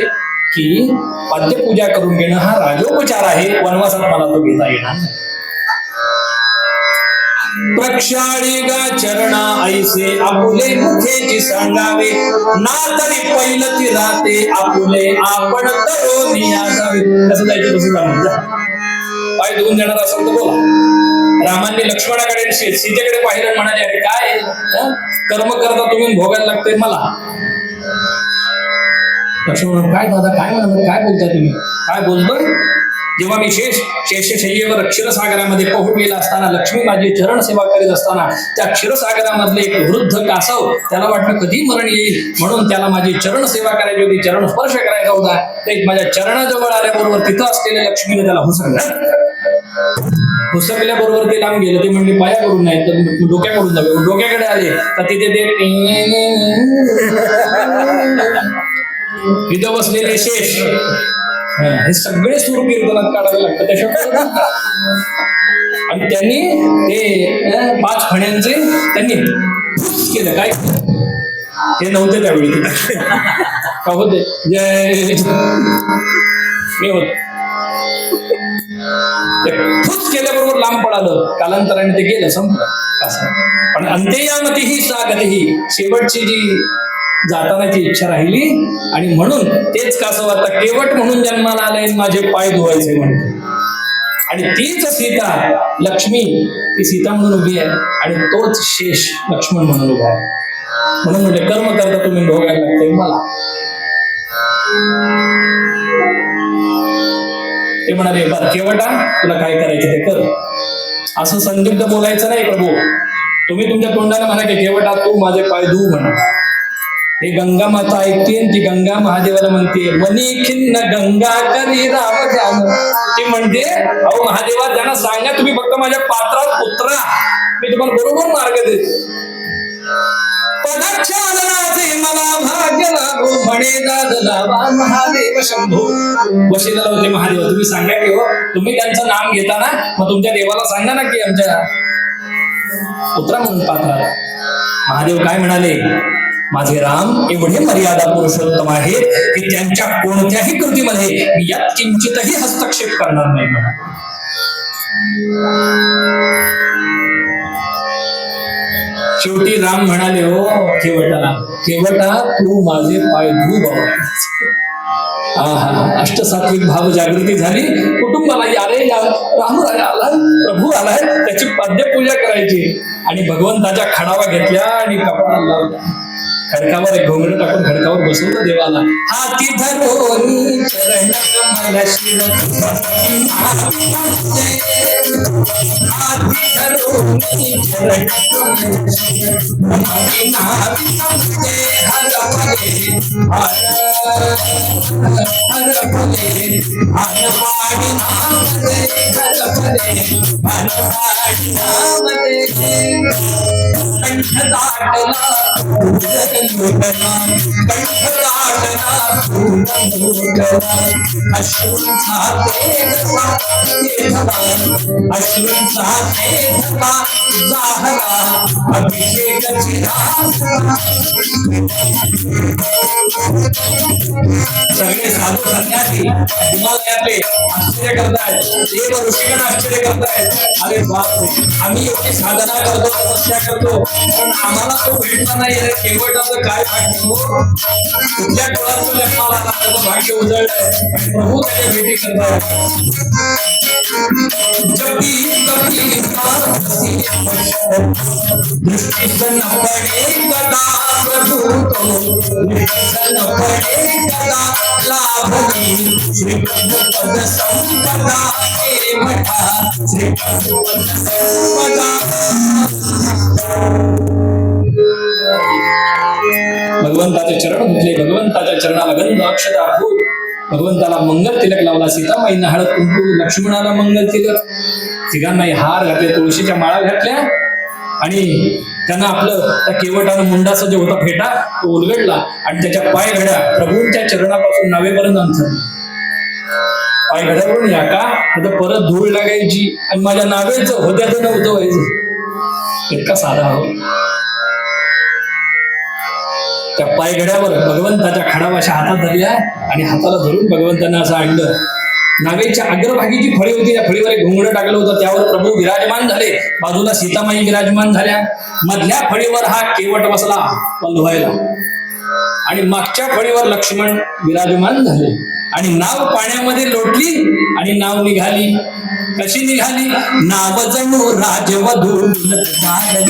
की पाद्यपूजा करून घेणं हा राजोपचार आहे. वनवासात मला तो घेता येणार नाही. प्रक्षाळी गा चरणा ऐसे आपुले मुखेची सांगावे ना तरी पहिलं ती राहते आपुले आपण तरुणी यावे. कसं जायचं तसं जाणून पाय धुवून देणार असेल तर बोला. रामांनी लक्ष्मणाकडे सीतेकडे पाहिलं म्हणाले अरे काय कर्म करता तुम्ही भोगायला लागते मला. लक्ष्मण काय दादा काय म्हणा काय बोलताय तुम्ही काय बोलतोय. जेव्हा मी शेषशय्येवर क्षीरसागरामध्ये पोहोचलेला असताना लक्ष्मी माझी चरण सेवा करीत असताना त्या क्षीरसागरामधले एक वृद्ध कासव त्याला वाटलं कधी मरण येईल म्हणून त्याला माझी चरण सेवा करायची होती चरण स्पर्श करायचा होता. ते माझ्या चरणाजवळ आल्याबरोबर तिथं असलेल्या लक्ष्मीने त्याला हुसकल्याबरोबर ते लांब गेलं. ते म्हणजे पायाकडून नाही तर डोक्याकडून जावे. डोक्याकडे आले तर तिथे ते तिथं बसलेले शेष हे सगळे सूर कीर्तनात काढावे लागतात त्याच्याकडे. आणि त्यांनी ते 5 फण्यांचे त्यांनी केलं काय हे नव्हते त्यावेळी का होते जय मी होत फुस केल्याबरोबर लांब पडालं. कालांतराने ते गेलं संपलं कसं. पण अंत्ययामती ही सागती शेवटची जी जातानाची इच्छा राहिली आणि म्हणून तेच कासव आता केवट म्हणून जन्माला आलंय माझे पाय धुवायचे म्हणते. आणि तीच सीता लक्ष्मी ती सीता म्हणून उभी आहे आणि तोच शेष लक्ष्मण म्हणून उभा आहे. म्हणून म्हणजे कर्म करता तुम्ही भोगायला लागते मला. ते म्हणाले बर केवटा तुला काय करायचं ते कर. असं संदिग्ध बोलायचं नाही प्रभू. तुम्ही तुमच्या तोंडाने म्हणा की केवटा तू माझे पाय धुऊ म्हणा. हे गंगा माता ऐकते ती गंगा महादेवाला म्हणते मनी खिन्न गंगा करी राम जान. ती म्हणते अहो महादेवा त्यांना सांगा तुम्ही फक्त माझ्या पात्रात उतरा मी तुम्हाला बरोबर मार्ग देते. पदाक्षालनाचे मला भाग्य लाभो म्हणे दाद लावा महादेव शंभो. वशिला होते महादेव, तुम्ही सांगा की हो, तुम्ही त्यांचं नाम घेता ना, मग तुमच्या देवाला सांगा ना की आमच्या पुत्रा म्हणून पाहता. महादेव काय म्हणाले, माझे राम एवढे मर्यादा पुरुषोत्तम आहेत की त्यांच्या कोणत्याही कृतीमध्ये मी यात किंचितही हस्तक्षेप करणार नाही म्हणा. शेवटी राम म्हणाले, हो केवटा, केवटा तू माझे पाय धू बाबा. अष्टसात्विक भाव जागृती झाली, कुटुंबाला यारे या रामराय आलाय, प्रभू आलाय, त्याची पाद्यपूजा करायची. आणि भगवंताच्या खडावा घेतल्या आणि कपाळाला लावल्या. खडकावर एक घोंगडं टाकून खडकावर बसवलं देवाला. हाती धरोनी चरण कमल शिव, हाती धरोनी चरण कमल शिव, सगळे साधू संन्यासी हिमालयातले आश्चर्य करतायत, देव ऋषीगण आश्चर्य करतायत. अरे बाप, आम्ही एवढी साधना करतो, तपस्या करतो, पण आम्हाला तो भेटला नाही. केवटाचं काय भाग्य हो, कुठल्या कुळाचं जन्माला आला, त्याचं भाग्य उजळलंय आणि प्रभू त्याच्या भेटी करतायत. दृष्टि सन पडे कदा प्रभू तो, दृष्टि सन पडे कदा लाभली, श्रीपद संपदा हे मठा, श्रीपद संपदा. भगवंताचे चरण धुतले, भगवंताच्या चरणाला गंध अक्षता फूल, भगवंताला मंगल तिलक लावला, सीतामाईंना हळद कुंकू, लक्ष्मणाला मंगल तिलक, तिघांनाही हार घातले, तुळशीच्या माळा घातल्या आणि त्यांना आपलं त्या केवटानं मुंडाचा जो होता फेटा तो उलगडला आणि त्याच्या पाय घड्या प्रभूंच्या चरणापासून नावेपर्यंत अंथरल्या. पाय घड्यावरून या का आता परत धूळ लागायची आणि माझ्या नावेचं होत्याचं नव्हतं व्हायचं. इतका साधा हो. त्या पाय घड्यावर भगवंताच्या खडावाशा हातात धरल्या आणि हाताला धरून भगवंतांना असं आणलं. नावेच्या अग्रभागी जी फळी होती त्या फळीवर एक घुंगडं टाकलं होतं, त्यावर प्रभू विराजमान झाले, बाजूला सीतामाई विराजमान झाल्या, मधल्या फळीवर हा केवट बसला पलवायला आणि मागच्या फळीवर लक्ष्मण विराजमान झाले. आणि नाव पाण्यामध्ये लोटली आणि नाव निघाली. कशी निघाली? नाव जणू राजवधू झाली,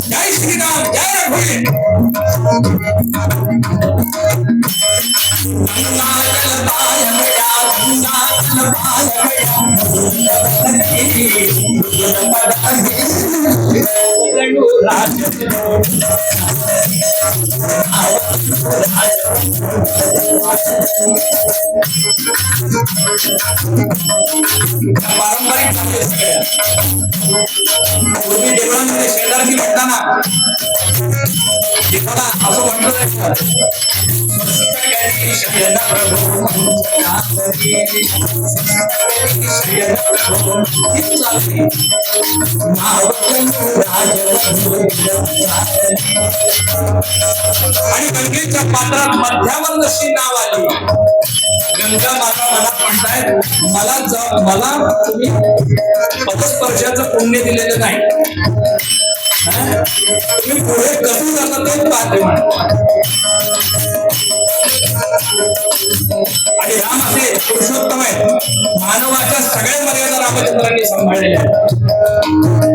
जय श्रीराम, जय रघुवीर. पारंपरिक पूर्वी देवळांमध्ये शेजारची म्हणताना देवाला असं म्हटलं आणि गंगेच्या पात्रात मध्यावर जशी नाव आली, गंगा माता मनात म्हणतायत मला तुम्ही पदस्पर्शाचं पुण्य दिलेलं नाही, तुम्ही पुढे कसं जाता ते पाहते म्हणतात. आणि राम असे पुरुषोत्तम आहेत, मानवाच्या सगळ्या मर्यादा रामचंद्रांनी सांभाळलेल्या आहेत.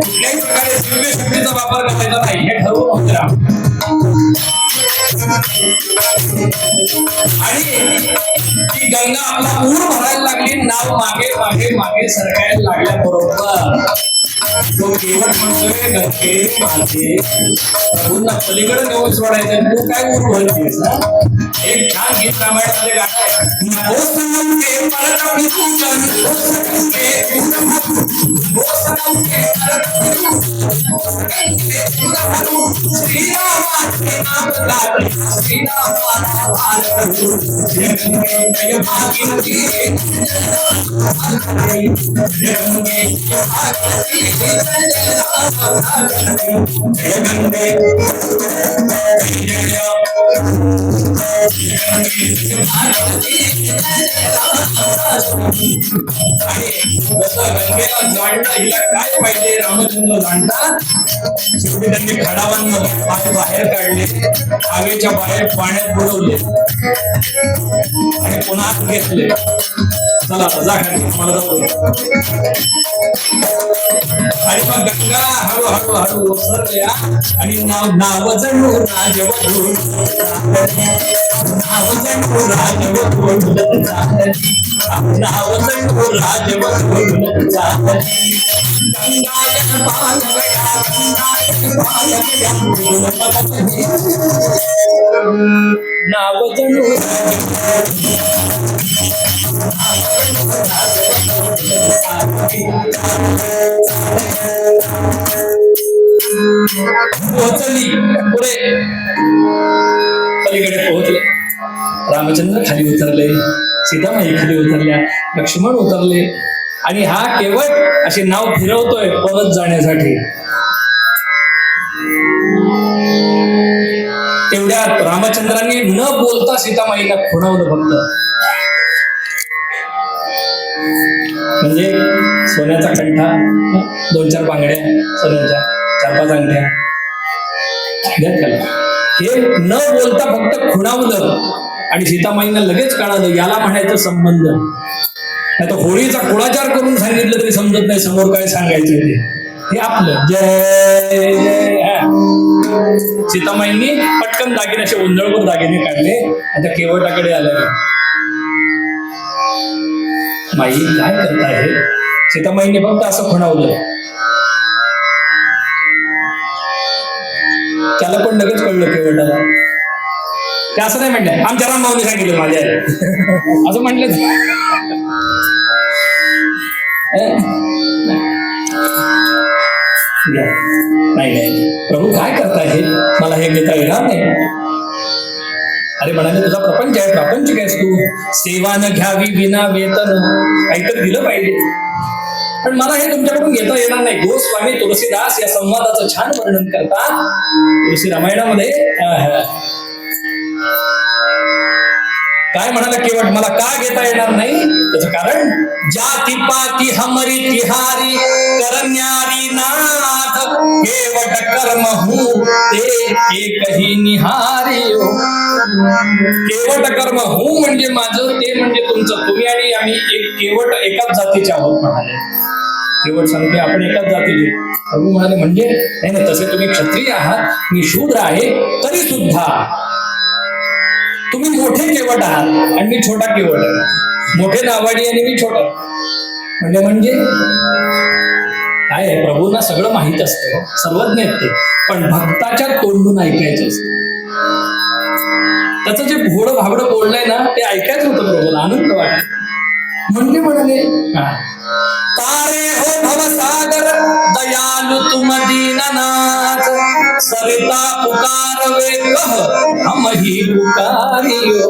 कुठल्याही प्रकारे दिव्य शक्तीचा वापर करायचा नाही हे ठरवून होते राम. आणि ती गंगा आपला पूर भरायला लागली, नाव मागे मागे मागे सरकायला लागल्या बरोबर तो केवट म्हणतोय गंगे माझे प्रभूंना पलीकडे नेऊन सोडायचं, तू काय उरू भरतेस ना? एक छान गीत रामायणामध्ये गाणं आहे, नको सनमके परत पूजन, नको सनमके नको सनमके श्रीरामाचे नाम गाते, श्रीरामाला पार करू, जय भागीरथी हिला काय पाहिजे रामचंद्र जाणतात, शेवटी त्यांनी खडावांमधून पाय बाहेर काढले, हवेच्या बाहेर पाण्यात बुडवले आणि पुन्हा आत घेतले. चला आता जा खाली, मला जाऊ दे. आणि मग गंगा हळूहळू हळू ओसरल्या आणि नाव जणू राजवधू, नाव जणू राजवधू, नाव जणू राजवधू झाली. गंगा पाल गया, गंगा पाल गया, नाव जणू पोहोचली पुढे, पलीकडे पोहोचले. रामचंद्र खाली उतरले, सीतामाई खाली उतरल्या, लक्ष्मण उतरले आणि हा केवळ अशी नाव फिरवतोय परत जाण्यासाठी. तेवढ्यात रामचंद्रांनी न बोलता सीतामाईला खुणावलं फक्त. म्हणजे सोन्याचा कंठा, 2-4 बांगड्या सोन्याच्या, 4-5 अंगठ्या द्या त्याला. हे न बोलता फक्त खुणावलं आणि सीतामाईंना लगेच कळालं याला म्हणायचं संबंध. नाही तर होळीचा कुळाचार करून सांगितलं तरी समजत नाही समोर काय सांगायचं ते. हे आपलं जय जय. सीतामाईंनी पटकन दागिने असे उंजळभर दागिने काढले आणि त्या केवटाकडे आले. माई काय करताय? सीतामाईंनी फक्त असं खुणावलं. त्याला पण लगेच कळलं केवटाला. ते असं नाही म्हणलं आमच्या रामभाऊने सांगितलं माझ्या असं म्हटलं नाही नाही प्रभू काय करताय हे, मला हे घेता येणार नाही. अरे म्हणाले तुझा प्रपंच आहे, प्रापंचिक आहेस तू, सेवा न घ्यावी विना वेतन, काहीतरी दिलं पाहिजे, पण मला हे तुमच्याकडून घेता येणार नाही. गोस्वामी तुलसीदास या संवादाचं छान वर्णन करतात तुलसी रामायणामध्ये. काय म्हणाला केवट मला का घेता येणार नाही, त्याचं कारण जाती पाती हमरी तिहारी करण्यारी नाथ, केवट कर्म हूँ ते एकही निहारी. केवट कर्म हूँ म्हणजे माझं, ते म्हणजे तुमचं, तुम्ही आणि आम्ही एक केवट एकाच जातीचे आहोत म्हणाले. केवट सांगते आपण एकाच जातीचे. प्रभू म्हणाले म्हणजे नाही ना, तसे तुम्ही क्षत्रिय आहात, मी शूद्र आहे, तरी सुद्धा तुम्ही मोठे केवट आहात आणि मी छोटा केवट आहे. मोठे नावाडी आणि मी छोटा. म्हणजे काय आहे, प्रभूंना सगळं माहित असतं, सर्वज्ञ आहेत ते, पण भक्ताच्या तोंडून ऐकायचं असतं. त्याचं जे घोडं भाबडं बोललंय ना ते ऐकायचं होतं प्रभूला, आनंद वाटला. म्हणजे म्हणाले तारे हो भवसागर दयालु तुम दीननाथ, सरिता पुकारवे कह हम ही पुकारियो.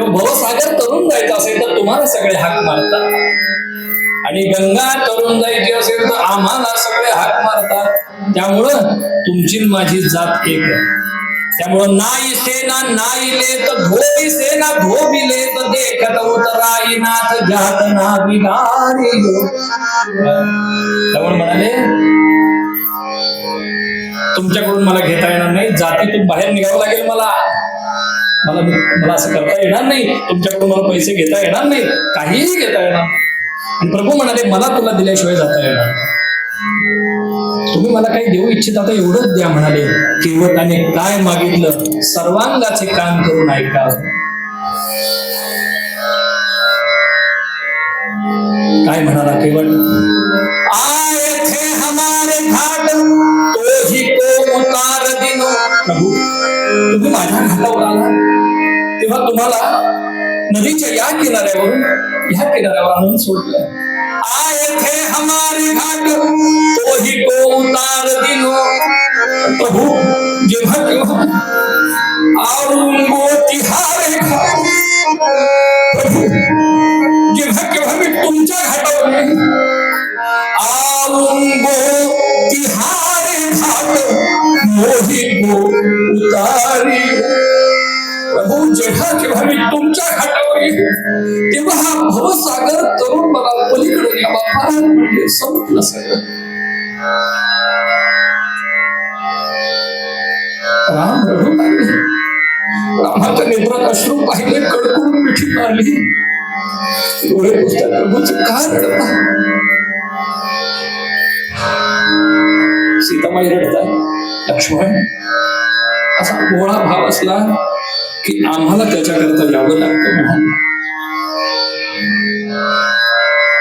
भवसागर तरुण जायचं असेल तर तुम्हाला सगळे हाक मारतात, आणि गंगा तरुण जायची असेल तर आम्हाला सगळे हाक मारतात. त्यामुळं तुमची माझी जात एक आहे. त्यामुळं नाई सेना नाईले तर धोबी सेना धोबिले तर देखत उतराई नाथ जात ना बिगारी. त्यामुळे म्हणाले तुमच्याकडून मला घेता येणार नाही, जातीतून बाहेर निघावं लागेल मला. मला असं करता येणार नाही, तुमच्याकडून मला पैसे घेता येणार नाही, काहीही घेता येणार. आणि प्रभू म्हणाले मला तुला दिल्याशिवाय जाता येणार. तुम्ही मला काही देऊ इच्छिता तर एवढंच द्या म्हणाले. केवटाने काय मागितलं, सर्वांगाचे कान करून ऐकावं. काय म्हणाला केवट, आए थे हमारे घाट तो ही को उतार दिनो. प्रभू तुम्ही माझ्या घाटावर आला तेव्हा तुम्हाला नदीच्या या किनाऱ्यावरून ह्या किनाऱ्यावर आणून सोडलं. आए थे हमारे घाट तो ही को उतार दिनो. प्रभू जेव्हा केव्हा आऊंगो तिहारे घाट, प्रभू जेव्हा केव्हा मी तुमच्या घाटावर येईन, आऊंगो तिहारे घाट मोही को उतारी. प्रभू जेव्हा केव्हा मी तुमच्या घाटावर येईन तेव्हा हा भवसागर तरुण मला पलीकडे या बाबा म्हणजे संपलं सगळं. राम रडू लागले. रामाच्या नेत्रात अश्रू पाहिले, कडकडून मिठी मारली. डोळे पुसतात. प्रभूच का रडता? सीतामाई रडतात. लक्ष्मण असा गोळा भाव असला की आम्हाला त्याच्याकरता यावं लागतं म्हणाले.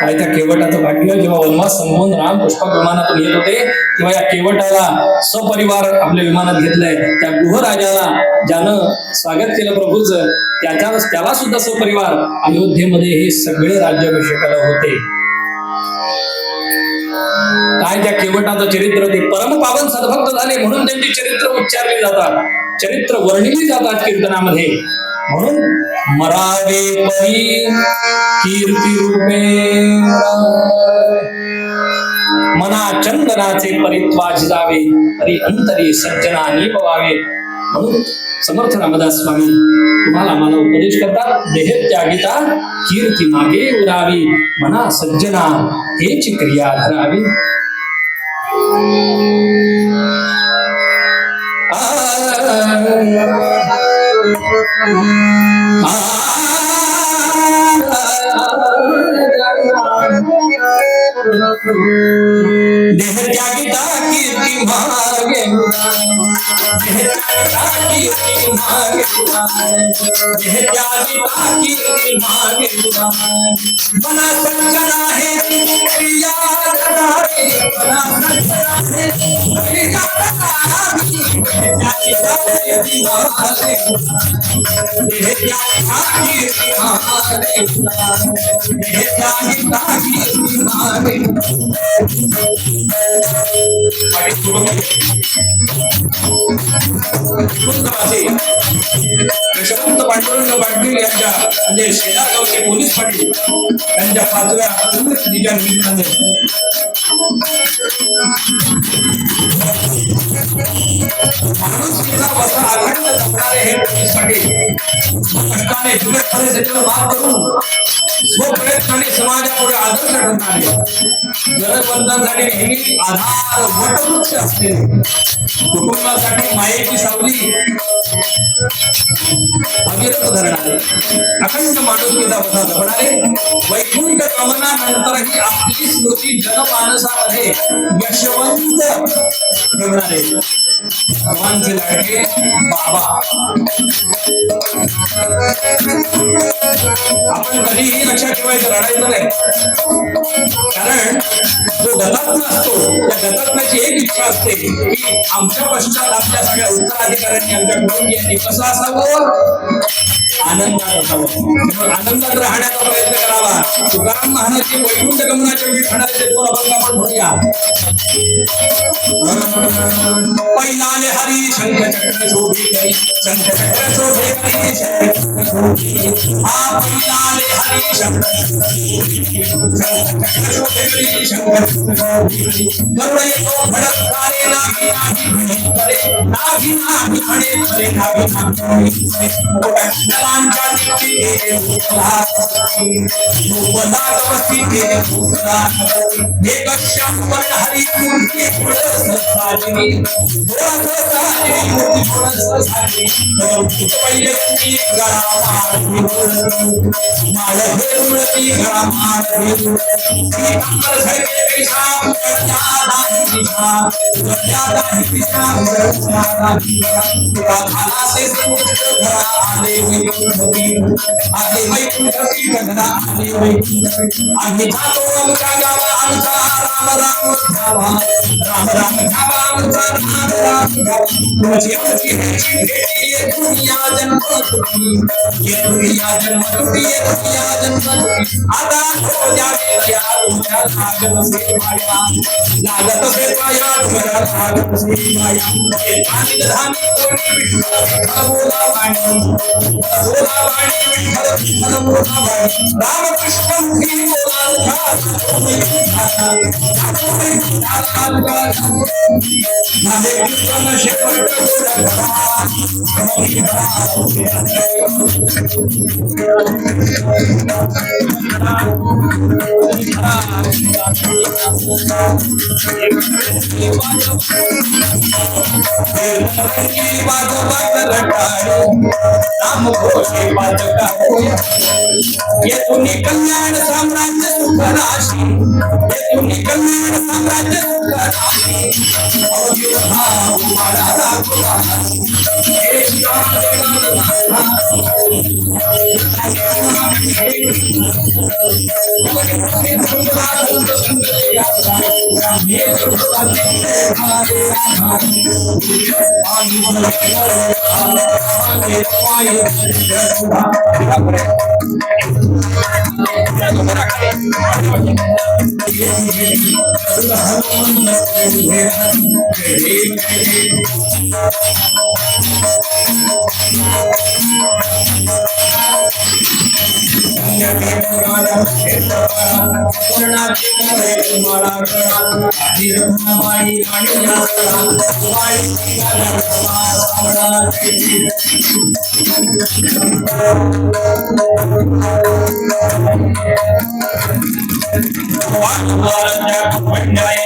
काय त्या केवटाचं भाग्य, जेव्हा वनवास संपवून राम पुष्पक विमानातून येत होते तेव्हा या केवटाला सपरिवार आपल्या विमानात घेतलंय. त्या गृहराजाला ज्यानं स्वागत केलं प्रभूचं, त्याला सुद्धा सपरिवार अयोध्येमध्ये हे सगळे राज्याभिषेकाला होते. काय त्या केवटाचं चरित्र, ते परम पावन सद्भक्त झाले म्हणून त्यांची चरित्र उच्चारली जातात, चरित्र वर्णिली जातात कीर्तनामध्ये. म्हणून मरावे परी कीर्ती रूपे मना चंदनाचे परित्वाज जावे, तरी अंतरी सज्जना निपवावे. म्हणून समर्थ रामदास स्वामी तुम्हाला आम्हाला उपदेश करतात, देहत्यागिता कीर्ती मागे उरावी, मना सज्जना हेची क्रिया धरावी. देहत्यागिता कीर्ती मागे, देहत्यागिता कीर्ती मागे, देहत्यागिता कीर्ती मागे, मना सज्जना है क्रिया धरावे, मना सज्जना है क्रिया धरावे. देहत्यागिता कीर्ती मागे, देहत्यागिता कीर्ती मागे, देहत्यागिता कीर्ती मागे. यशवंत पांडुरंग पाटील यांच्या म्हणजे शेजारगावचे पोलीस पाटील यांच्या 5व्या पुण्यतिथीच्या निमित्ताने माणुसकीचा वसा अखंड जपणारे हे पोलीस पाटील कष्टाने बिकट परिस्थितीवर मात करून स्वप्रयत्नाने समाजापुढे आदर्श ठरणारे, गरजवंतांसाठी नेहमी आधार वटवृक्ष असते, कुटुंबासाठी मायेची सावली अविरत धरणारे, अखंड माणुसकीचा वसा जपणारे, वैकुंठ गमनानंतरही आपली स्मृती जनमानसामध्ये यशवंत ठेवणारे सर्वांचे लाडके बाबा. आपण कधीही लक्षात ठेवायचं, रडायचं नाही. कारण जो गतात्मा असतो त्या गतात्म्याची एक इच्छा असते की आमच्या पश्चात आपल्या सगळ्या उत्तराधिकाऱ्यांनी, आमच्या कुटुंबियांनी कसं असावं, आनंदात असावं, आनंदात राहण्याचा प्रयत्न करावा. तुकाराम महाराजांची वैकुंठ गमनाच्या विठणाचे 2 अभंग आपण म्हणूया. पैलाले हरी शंख चक्र शोभे करी, शंख चक्र शोभे करी, हा पैलाले हरी शंख चक्र शोभे करी, शंख करुणे तो भडकारे नाही नाही करे, नाही नाही खडे करे, नाही नाही नलांच्या दिवशी भूपलावती ते भूपला एक शंभर हरी मूर्ती पुढं साजरी, थोडं साजरी मूर्ती पुढं साजरी, पहिले ती गळा माळ मूर्ती गळा माळ अंबर झडके पेशा कन्या दिशा, कन्या दिशा खाला से घरा आले आले वैकुंठी गगना आले वैकुंठ आम्ही जातो आमच्या गावा आमचा राम राम धावा राम राम धावा आमचा राम राम धावा तुझी आमची ह्याची भेटी येथून या जन्मतुटी येथून या जन्मतुटी येथून या जन्मतुटी आता तुझ्या वेळ्या तुझ्या लागत से माया लागत से माया तुझ्या लागत से माया हे धामी धामी कोणी विठ्ठल बोला वाणी बोला वाणी विठ्ठल बोला वाणी रामकृष्ण मुखी बोला माझे कृष्ण शेवट राम घोषे वाजका येथून कल्याण साम्राज्य सुख राशी येथून कल्याण साम्राज्य सुख राशी अवजीवभाव माळा राखला हे